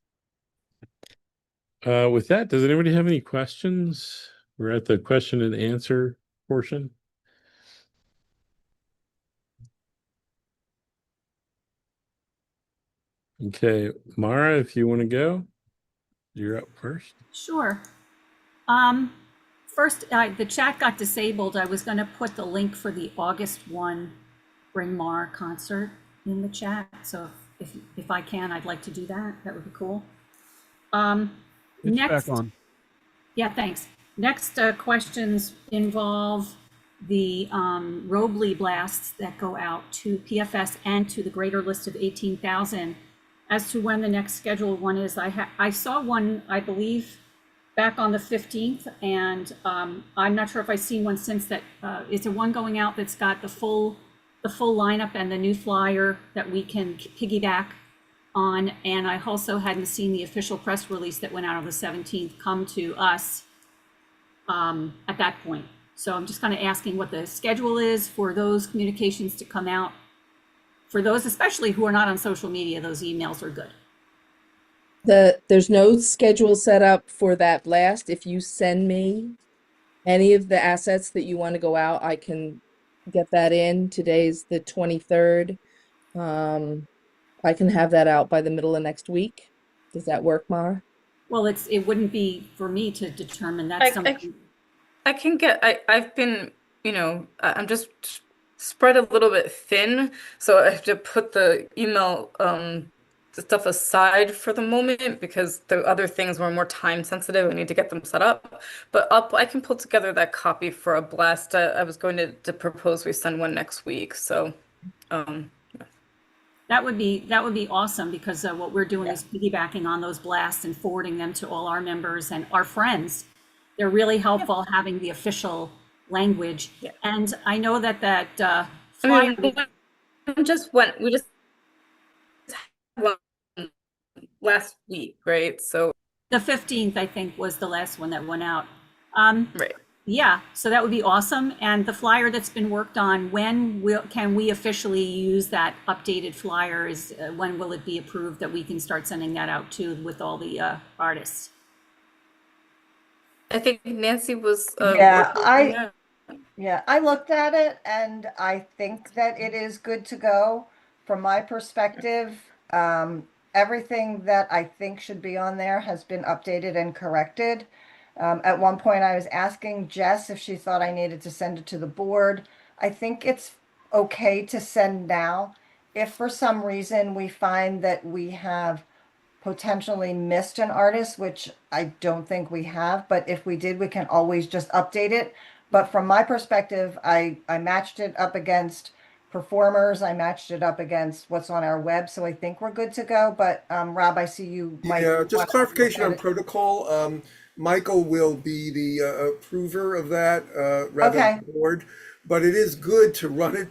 with that, does anybody have any questions? We're at the question and answer portion. Okay, Mara, if you want to go, you're up first. Sure. First, the chat got disabled. I was going to put the link for the August 1 Bring Mar concert in the chat. So if I can, I'd like to do that. That would be cool. It's Next, back on. yeah, thanks. Next questions involve the Robley blasts that go out to PFS and to the greater list of 18,000. As to when the next scheduled one is, I saw one, I believe, back on the 15th, and I'm not sure if I've seen one since that. Is there one going out that's got the full lineup and the new flyer that we can piggyback on? And I also hadn't seen the official press release that went out on the 17th come to us at that point. So I'm just kind of asking what the schedule is for those communications to come out. For those especially who are not on social media, those emails are good. There's no schedule set up for that blast. If you send me any of the assets that you want to go out, I can get that in. Today's the 23rd. I can have that out by the middle of next week. Does that work, Mara? Well, it wouldn't be for me to determine. That's something. I can get, I've been, I'm just spread a little bit thin, so I have to put the email the stuff aside for the moment because the other things were more time sensitive. I need to get them set up, but I can pull together that copy for a blast. I was going to propose we send one next week, so That would be awesome, because what we're doing is piggybacking on those blasts and forwarding them to all our members and our friends. They're really helpful having the official language. And I know that flyer, we just went last week, right? So the 15th, I think, was the last one that went out. Right. Yeah, so that would be awesome. And the flyer that's been worked on, can we officially use that updated flyer? When will it be approved that we can start sending that out to with all the artists? I think Nancy was I looked at it and I think that it is good to go. From my perspective, everything that I think should be on there has been updated and corrected. At one point, I was asking Jess if she thought I needed to send it to the board. I think it's okay to send now. If for some reason we find that we have potentially missed an artist, which I don't think we have, but if we did, we can always just update it. But from my perspective, I matched it up against performers. I matched it up against what's on our web. So I think we're good to go. But Rob, I see you might. Yeah, just clarification on protocol. Michael will be the approver of that rather than the board, but it is good to run it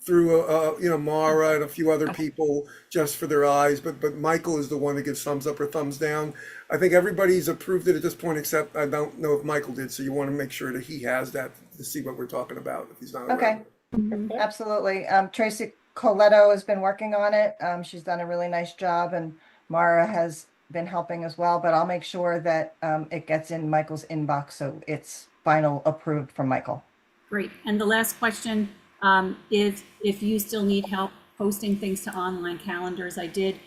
through Mara and a few other people just for their eyes, but Michael is the one that gives thumbs up or thumbs down. I think everybody's approved it at this point, except I don't know if Michael did, so you want to make sure that he has that to see what we're talking about if he's not aware. Absolutely. Tracy Coletto has been working on it. She's done a really nice job, and Mara has been helping as well, but I'll make sure that it gets in Michael's inbox so it's final approved from Michael. Great. And the last question is if you still need help posting things to online calendars. I did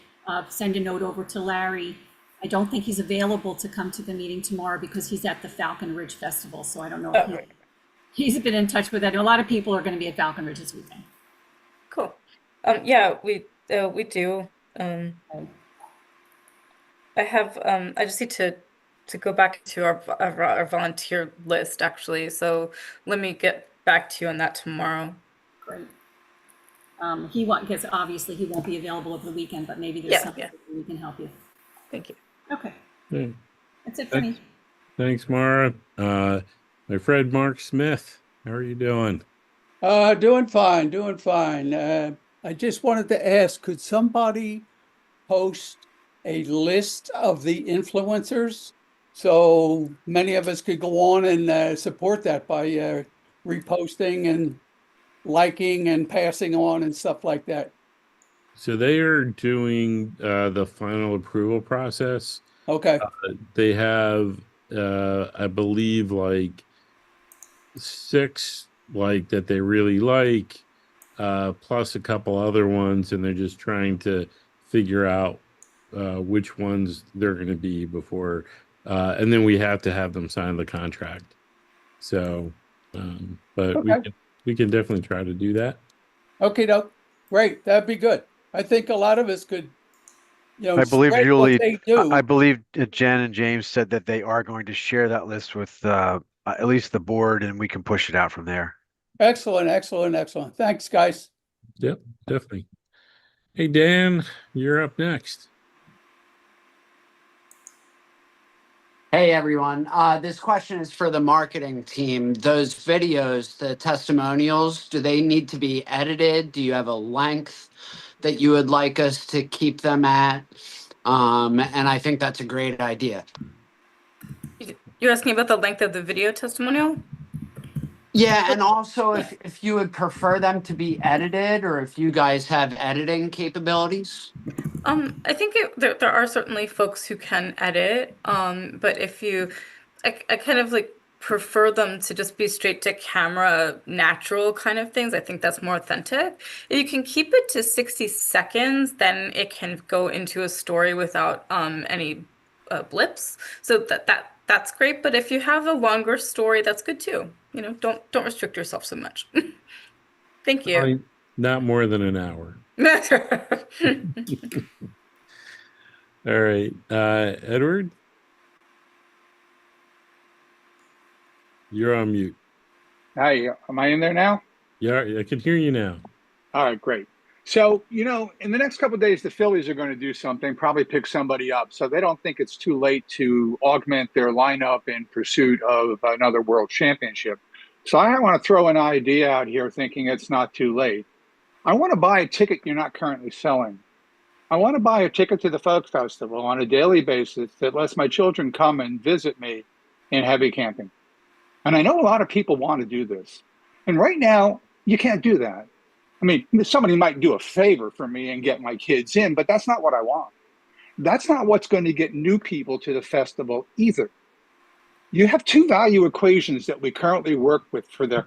send a note over to Larry. I don't think he's available to come to the meeting tomorrow because he's at the Falcon Ridge Festival. So I don't know if he's been in touch with that. A lot of people are going to be at Falcon Ridge this weekend. Cool. Yeah, we do. I have I just need to go back to our volunteer list actually. So let me get back to you on that tomorrow. Great. Because obviously he won't be available over the weekend, but maybe there's something we can help you. Thank you. Okay. Yeah. That's it for me. Thanks, Mara. My friend Mark Smith, how are you doing? Doing fine, doing fine. I just wanted to ask, could somebody post a list of the influencers So many of us could go on and support that by reposting and liking and passing on and stuff like that. So they are doing the final approval process. Okay. They have, I believe, like 6 like that they really like, plus a couple other ones, and they're just trying to figure out which ones they're going to be before, and then we have to have them sign the contract. So, but Okay. we can definitely try to do that. Okay, doke. Great. That'd be good. I think a lot of us could, I believe spread what Julie, they I do. believe Jen and James said that they are going to share that list with at least the board, and we can push it out from there. Excellent, excellent, excellent. Thanks, guys. Yep, definitely. Hey, Dan, you're up next. Hey everyone, this question is for the marketing team. Those videos, the testimonials, do they need to be edited? Do you have a length that you would like us to keep them at? And I think that's a great idea. You're asking about the length of the video testimonial? Yeah, and also if you would prefer them to be edited, or if you guys have editing capabilities. I think there are certainly folks who can edit, but I kind of like prefer them to just be straight to camera, natural kind of things. I think that's more authentic. If you can keep it to 60 seconds, then it can go into a story without any blips. So that's great. But if you have a longer story, that's good too. You know, don't restrict yourself so much. Thank you. Not more than an hour. All right, Edward, you're on mute. Hi, am I in there now? Yeah, I can hear you now. All right, great. So, in the next couple of days, the Phillies are going to do something, probably pick somebody up. So they don't think it's too late to augment their lineup in pursuit of another world championship. So I want to throw an idea out here thinking it's not too late. I want to buy a ticket you're not currently selling. I want to buy a ticket to the Folk Festival on a daily basis that lets my children come and visit me in heavy camping. And I know a lot of people want to do this. And right now, you can't do that. I mean, somebody might do a favor for me and get my kids in, but that's not what I want. That's not what's going to get new people to the festival either. You have two value equations that we currently work with for the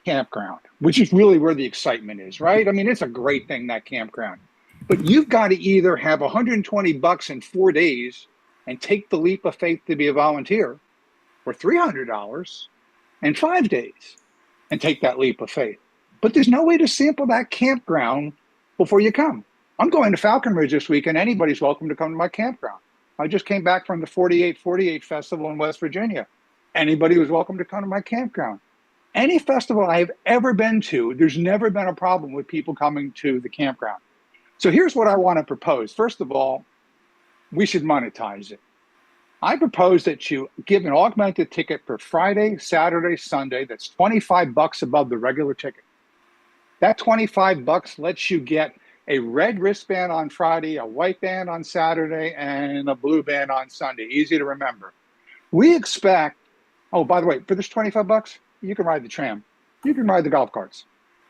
campground, which is really where the excitement is, right? I mean, it's a great thing, that campground. But you've got to either have $120 in 4 days and take the leap of faith to be a volunteer, or $300 in 5 days and take that leap of faith. But there's no way to sample that campground before you come. I'm going to Falcon Ridge this week, and anybody's welcome to come to my campground. I just came back from the 4848 Festival in West Virginia. Anybody was welcome to come to my campground. Any festival I've ever been to, there's never been a problem with people coming to the campground. So here's what I want to propose. First of all, we should monetize it. I propose that you give an augmented ticket for Friday, Saturday, Sunday. That's $25 above the regular ticket. That $25 lets you get a red wristband on Friday, a white band on Saturday, and a blue band on Sunday. Easy to remember. We expect, oh, by the way, for this $25, you can ride the tram. You can ride the golf carts.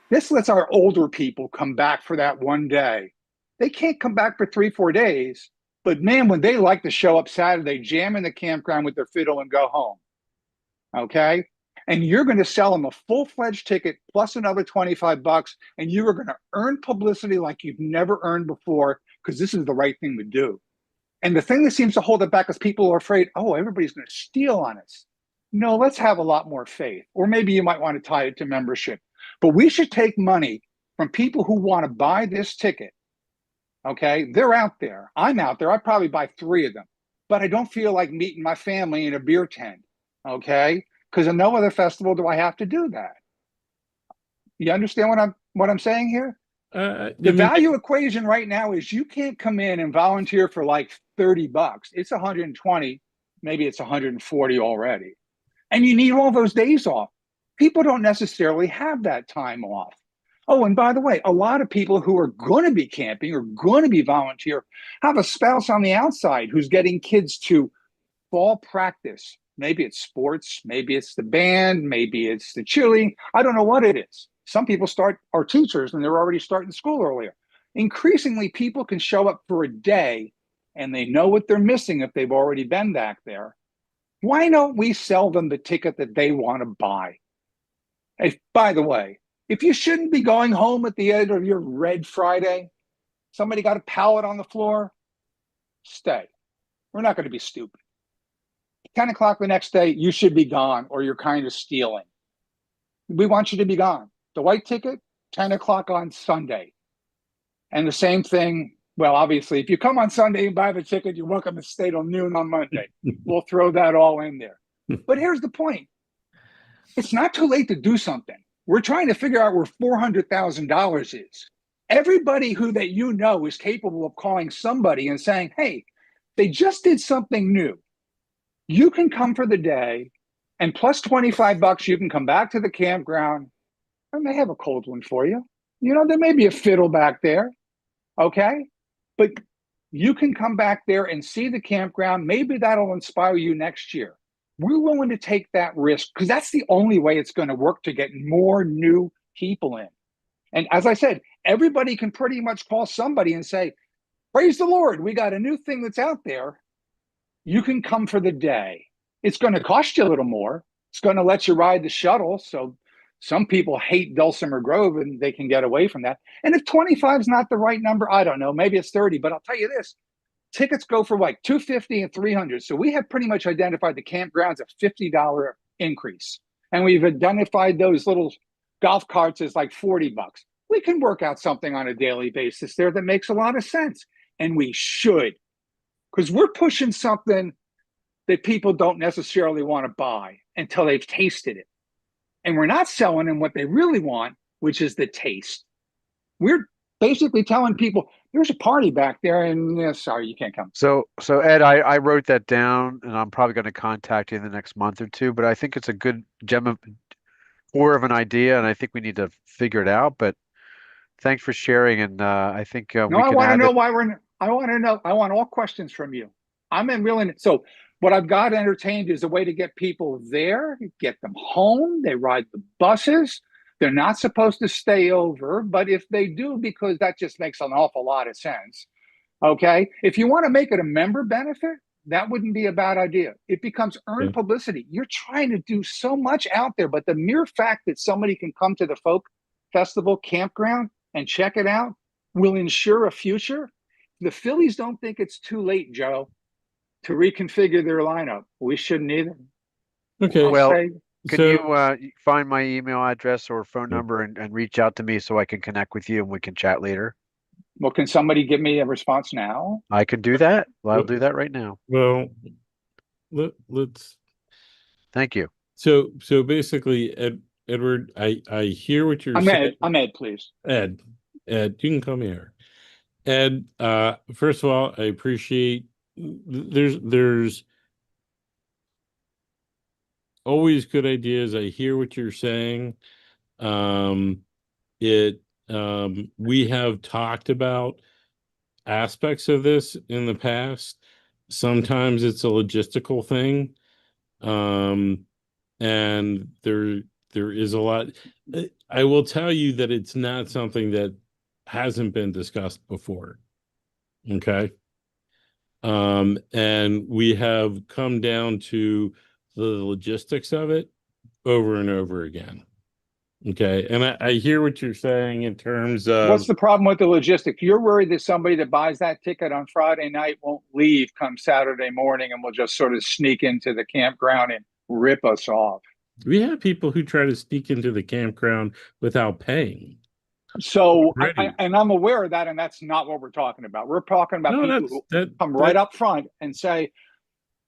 This lets our older people come back for that one day. They can't come back for 3-4 days. But man, when they like to show up Saturday, jam in the campground with their fiddle and go home, okay? And you're going to sell them a full-fledged ticket plus another $25, and you are going to earn publicity like you've never earned before, because this is the right thing to do. And the thing that seems to hold it back is people are afraid, oh, everybody's going to steal on us. No, let's have a lot more faith. Or maybe you might want to tie it to membership. But we should take money from people who want to buy this ticket. Okay, they're out there. I'm out there. I'd probably buy 3 of them, but I don't feel like meeting my family in a beer tent. Okay, because in no other festival do I have to do that. You understand what I'm saying here? The value equation right now is you can't come in and volunteer for like $30. It's 120, maybe it's 140 already, and you need all those days off. People don't necessarily have that time off. Oh, and by the way, a lot of people who are going to be camping or going to be volunteer have a spouse on the outside who's getting kids to fall practice. Maybe it's sports, maybe it's the band, maybe it's the cheerleading. I don't know what it is. Some people are teachers and they're already starting school earlier. Increasingly, people can show up for a day and they know what they're missing if they've already been back there. Why don't we sell them the ticket that they want to buy? Hey, by the way, if you shouldn't be going home at the end of your Red Friday, somebody got a pallet on the floor, stay. We're not going to be stupid. 10 o'clock the next day, you should be gone or you're kind of stealing. We want you to be gone. The white ticket, 10 o'clock on Sunday. And the same thing, well, obviously, if you come on Sunday and buy the ticket, you're welcome to stay till noon on Monday. We'll throw that all in there. But here's the point. It's not too late to do something. We're trying to figure out where $400,000 is. Everybody that you know is capable of calling somebody and saying, hey, they just did something new. You can come for the day, and plus $25, you can come back to the campground, and they have a cold one for you. You know, there may be a fiddle back there, okay? But you can come back there and see the campground. Maybe that'll inspire you next year. We're willing to take that risk because that's the only way it's going to work to get more new people in. And as I said, everybody can pretty much call somebody and say, praise the Lord, we got a new thing that's out there. You can come for the day. It's going to cost you a little more. It's going to let you ride the shuttle. So some people hate Dulcimer Grove and they can get away from that. And if 25 is not the right number, I don't know, maybe it's 30, but I'll tell you this, tickets go for like $250 and $300. So we have pretty much identified the campgrounds a $50 increase. And we've identified those little golf carts as like $40. We can work out something on a daily basis there that makes a lot of sense. And we should, because we're pushing something that people don't necessarily want to buy until they've tasted it. And we're not selling them what they really want, which is the taste. We're basically telling people there's a party back there and sorry, you can't come. So Ed, I wrote that down and I'm probably going to contact you in the next month or two, but I think it's a good core of an idea and I think we need to figure it out, but thanks for sharing. And I think no, we I can want to add know it. why I want to know. I want all questions from you. I'm in really, so what I've got entertained is a way to get people there, get them home. They ride the buses. They're not supposed to stay over, but if they do, because that just makes an awful lot of sense. Okay. If you want to make it a member benefit, that wouldn't be a bad idea. It becomes earned publicity. You're trying to do so much out there, but the mere fact that somebody can come to the folk festival campground and check it out will ensure a future. The Phillies don't think it's too late, Joe, to reconfigure their lineup. We shouldn't either. Okay. Well, can so, you find my email address or phone number and reach out to me so I can connect with you and we can chat later? Well, can somebody give me a response now? I can do that. Well, I'll do that right now. Well, let's. Thank you. So basically, Edward, I hear what you're saying. I'm Ed, please. Ed, you can call me Ed. Ed, first of all, I appreciate there's always good ideas. I hear what you're saying. We have talked about aspects of this in the past. Sometimes it's a logistical thing. And there is a lot. I will tell you that it's not something that hasn't been discussed before. Okay. And we have come down to the logistics of it over and over again. Okay. And I hear what you're saying in terms of what's the problem with the logistics? You're worried that somebody that buys that ticket on Friday night won't leave come Saturday morning and will just sort of sneak into the campground and rip us off. We have people who try to sneak into the campground without paying. So, and I'm aware of that, and that's not what we're talking about. We're talking about people who come right up front and say,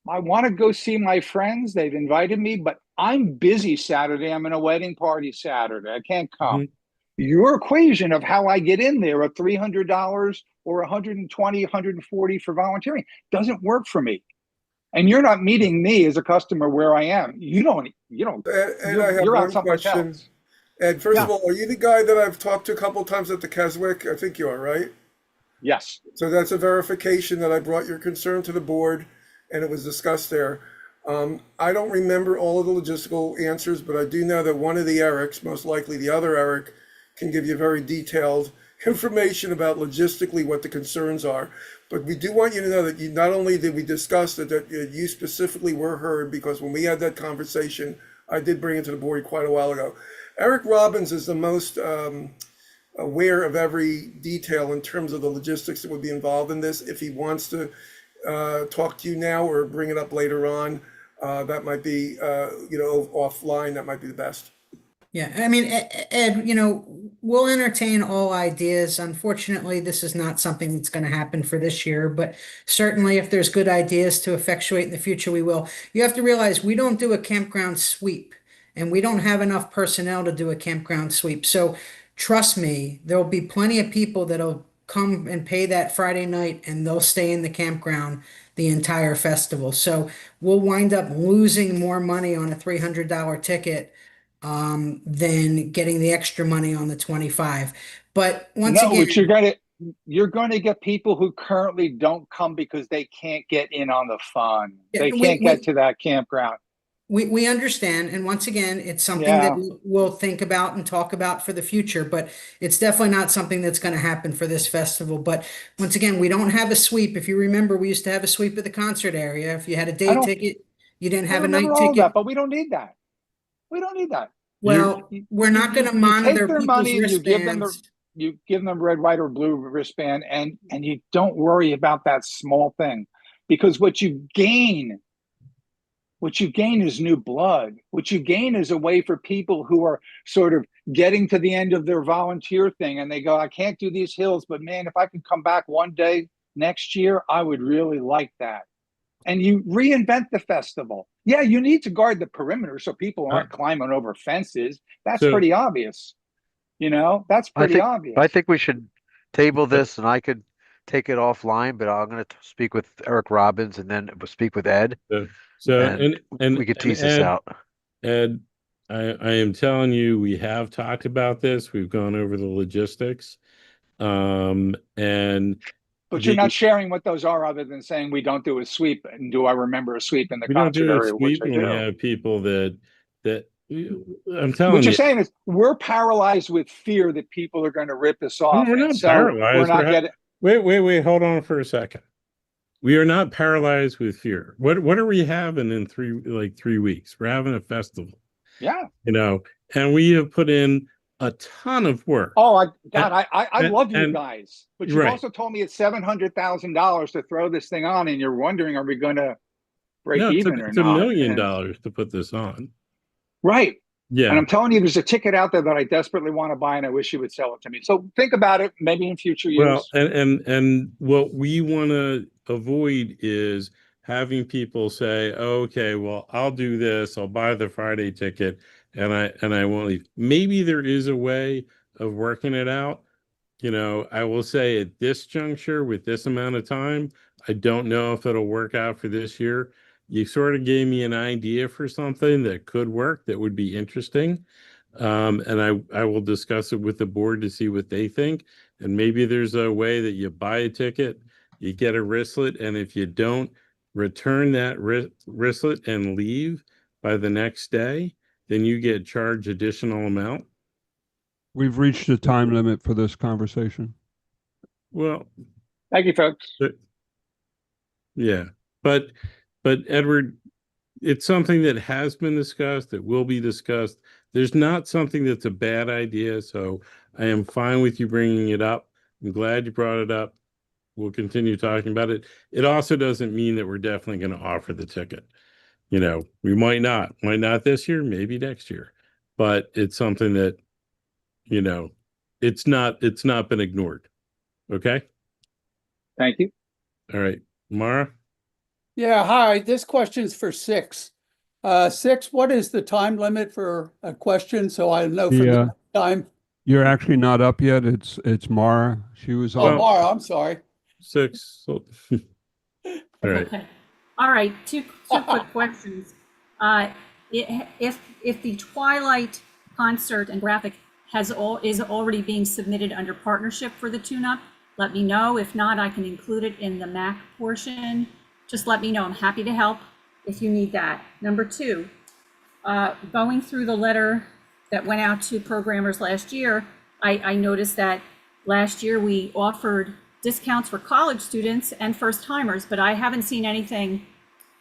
I want to go see my friends. They've invited me, but I'm busy Saturday. I'm in a wedding party Saturday. I can't come. Mm-hmm. Your equation of how I get in there at $300 or $120, $140 for volunteering doesn't work for me. And you're not meeting me as a customer where I am. You don't. And I have one question. Else. Ed, first of all, are you the guy that I've talked to a couple of times at the Keswick? I think you are, right? Yes. So that's a verification that I brought your concern to the board. and it was discussed there. I don't remember all of the logistical answers, but I do know that one of the Erics, most likely the other Eric, can give you very detailed information about logistically what the concerns are. But we do want you to know that you, not only did we discuss it, that you specifically were heard, because when we had that conversation, I did bring it to the board quite a while ago. Eric Robbins is the most aware of every detail in terms of the logistics that would be involved in this. If he wants to talk to you now or bring it up later on, that might be, offline, that might be the best. Yeah, I mean, Ed, we'll entertain all ideas. Unfortunately, this is not something that's going to happen for this year, but certainly if there's good ideas to effectuate in the future, we will. You have to realize we don't do a campground sweep, and we don't have enough personnel to do a campground sweep. So trust me, there'll be plenty of people that'll come and pay that Friday night, and they'll stay in the campground the entire festival. So we'll wind up losing more money on a $300 ticket than getting the extra money on the 25. But once No, again, but you're going to get people who currently don't come because they can't get in on the fun. They can't get to that campground. we understand, and once again, it's something that we'll think about and talk about for the future, but it's definitely not something that's going to happen for this festival. But once again, we don't have a sweep. If you remember, we used to have a sweep at the concert area. If you had a day ticket, you didn't have a night all ticket. that, but we don't need that. We don't need that. Well, we're not going to monitor take their people's money and wristbands. you give them red, white, or blue wristband, and you don't worry about that small thing, because what you gain is new blood. What you gain is a way for people who are sort of getting to the end of their volunteer thing, and they go, I can't do these hills, but man, if I could come back one day next year, I would really like that. And you reinvent the festival. Yeah, you need to guard the perimeter so people aren't climbing over fences. That's pretty obvious. That's pretty obvious. I think we should table this, and I could take it offline, but I'm going to speak with Eric Robbins and then speak with Ed. And we could tease this Ed, out. Ed, I am telling you, we have talked about this. We've gone over the logistics. But you're not sharing what those are, other than saying we don't do a sweep. And do I remember a sweep in the we don't concert do a area? sweep Which I when do. we have people that I'm telling What you. you're saying is we're paralyzed with fear that people are going to rip us off. We're not so paralyzed. We're not getting. Wait, hold on for a second. We are not paralyzed with fear. What are we having in 3 weeks? We're having a festival. Yeah. And we have put in a ton of work. Oh, I love you guys, but you right. also told me it's $700,000 to throw this thing on, and you're wondering, are we going to break even or it's not? $1 million to put this on. Right. Yeah. And I'm telling you, there's a ticket out there that I desperately want to buy, and I wish you would sell it to me. So think about it, maybe in future years. Well, and what we want to avoid is having people say, oh, okay, well, I'll do this, I'll buy the Friday ticket, and I won't leave. Maybe there is a way of working it out. I will say at this juncture, with this amount of time, I don't know if it'll work out for this year. You sort of gave me an idea for something that could work, that would be interesting. And I will discuss it with the board to see what they think. And maybe there's a way that you buy a ticket, you get a wristlet, and if you don't return that wristlet and leave by the next day, then you get charged additional amount. We've reached the time limit for this conversation. Well, thank you, folks. Yeah, but Edward, it's something that has been discussed, that will be discussed. There's not something that's a bad idea, so I am fine with you bringing it up. I'm glad you brought it up. We'll continue talking about it. It also doesn't mean that we're definitely going to offer the ticket. We might not this year, maybe next year, but it's something that, it's not been ignored. Okay. Thank you. All right, Mara. Yeah, hi. This question's for Six. Six, what is the time limit for a question? So I know for the time. You're actually not up yet. It's Mara. She was on. Oh, Mara, I'm sorry. Six. All right. Okay. All right. Two quick questions. If the Twilight concert and graphic is already being submitted under partnership for the tune-up, let me know. If not, I can include it in the MAC portion. just let me know. I'm happy to help if you need that. Number two, going through the letter that went out to programmers last year, I noticed that last year we offered discounts for college students and first timers, but I haven't seen anything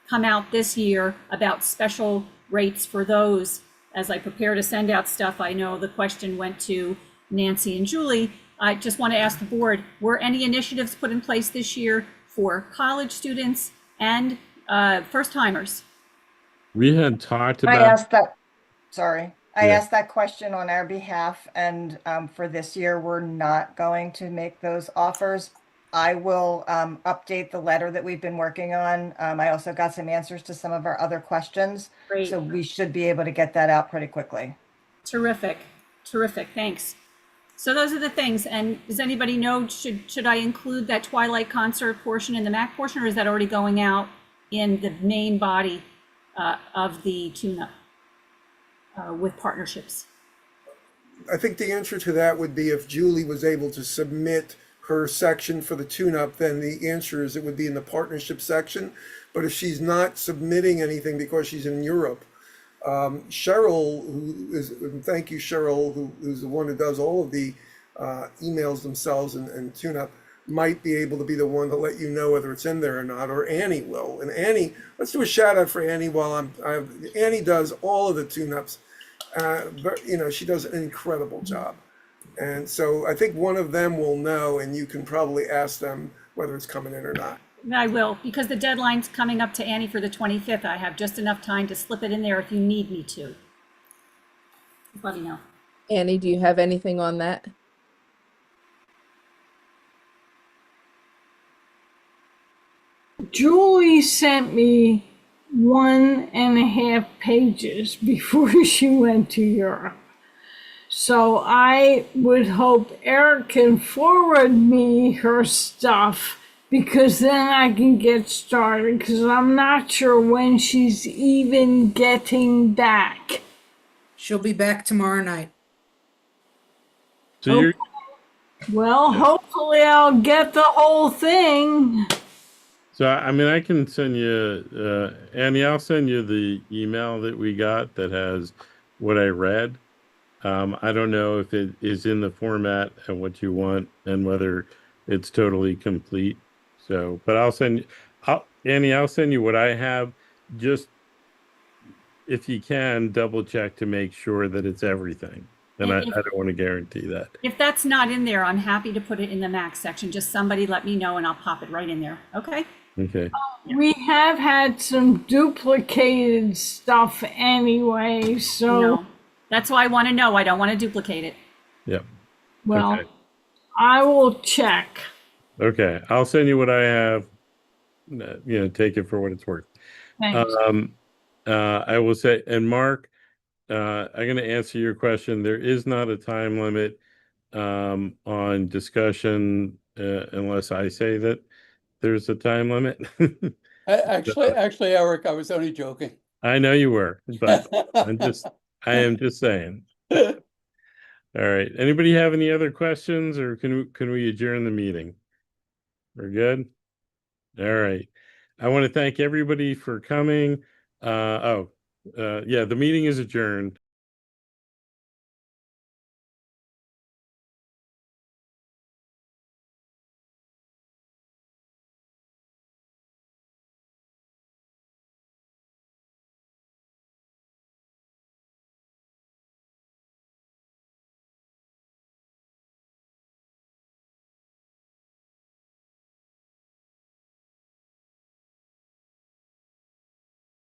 come out this year about special rates for those. As I prepare to send out stuff, I know the question went to Nancy and Julie. I just want to ask the board, were any initiatives put in place this year for college students and first timers? We had talked I about, asked that, sorry, I Yeah. asked that question on our behalf, and for this year, we're not going to make those offers. I will update the letter that we've been working on. I also got some answers to some of our other questions. Great. So we should be able to get that out pretty quickly. Terrific, terrific, thanks. So those are the things, and does anybody know, should I include that Twilight concert portion in the MAC portion, or is that already going out in the main body of the tune-up with partnerships? I think the answer to that would be if Julie was able to submit her section for the tune-up, then the answer is it would be in the partnership section. But if she's not submitting anything because she's in Europe, Cheryl, thank you, Cheryl, who's the one who does all of the emails themselves and tune-up, might be able to be the one to let you know whether it's in there or not, or Annie will. And Annie, let's do a shout out for Annie while Annie does all of the tune-ups. But you know, she does an incredible job. And so I think one of them will know, and you can probably ask them whether it's coming in or not. I will, because the deadline's coming up to Annie for the 25th. I have just enough time to slip it in there if you need me to. Just let me know. Annie, do you have anything on that? Julie sent me 1.5 pages before she went to Europe. So I would hope Eric can forward me her stuff, because then I can get started, because I'm not sure when she's even getting back. She'll be back tomorrow night. so you're, Well, hopefully I'll get the whole thing. so I mean, I can send you, Annie, I'll send you the email that we got that has what I read. I don't know if it is in the format and what you want and whether it's totally complete. So, but Annie, I'll send you what I have. Just if you can, double check to make sure that it's everything. And I don't want to guarantee that. If that's not in there, I'm happy to put it in the MAC section. Just somebody let me know and I'll pop it right in there. Okay? Okay. We have had some duplicated stuff anyway, so. No. That's why I want to know. I don't want to duplicate it. Yep. Well, Okay. I will check. Okay. I'll send you what I have. Take it for what it's worth. Thanks. I will say, and Mark, I'm going to answer your question. There is not a time limit on discussion unless I say that there's a time limit. Actually, Eric, I was only joking. I know you were, but I am just saying. All right. Anybody have any other questions, or can we adjourn the meeting? We're good? All right. I want to thank everybody for coming. Yeah, the meeting is adjourned.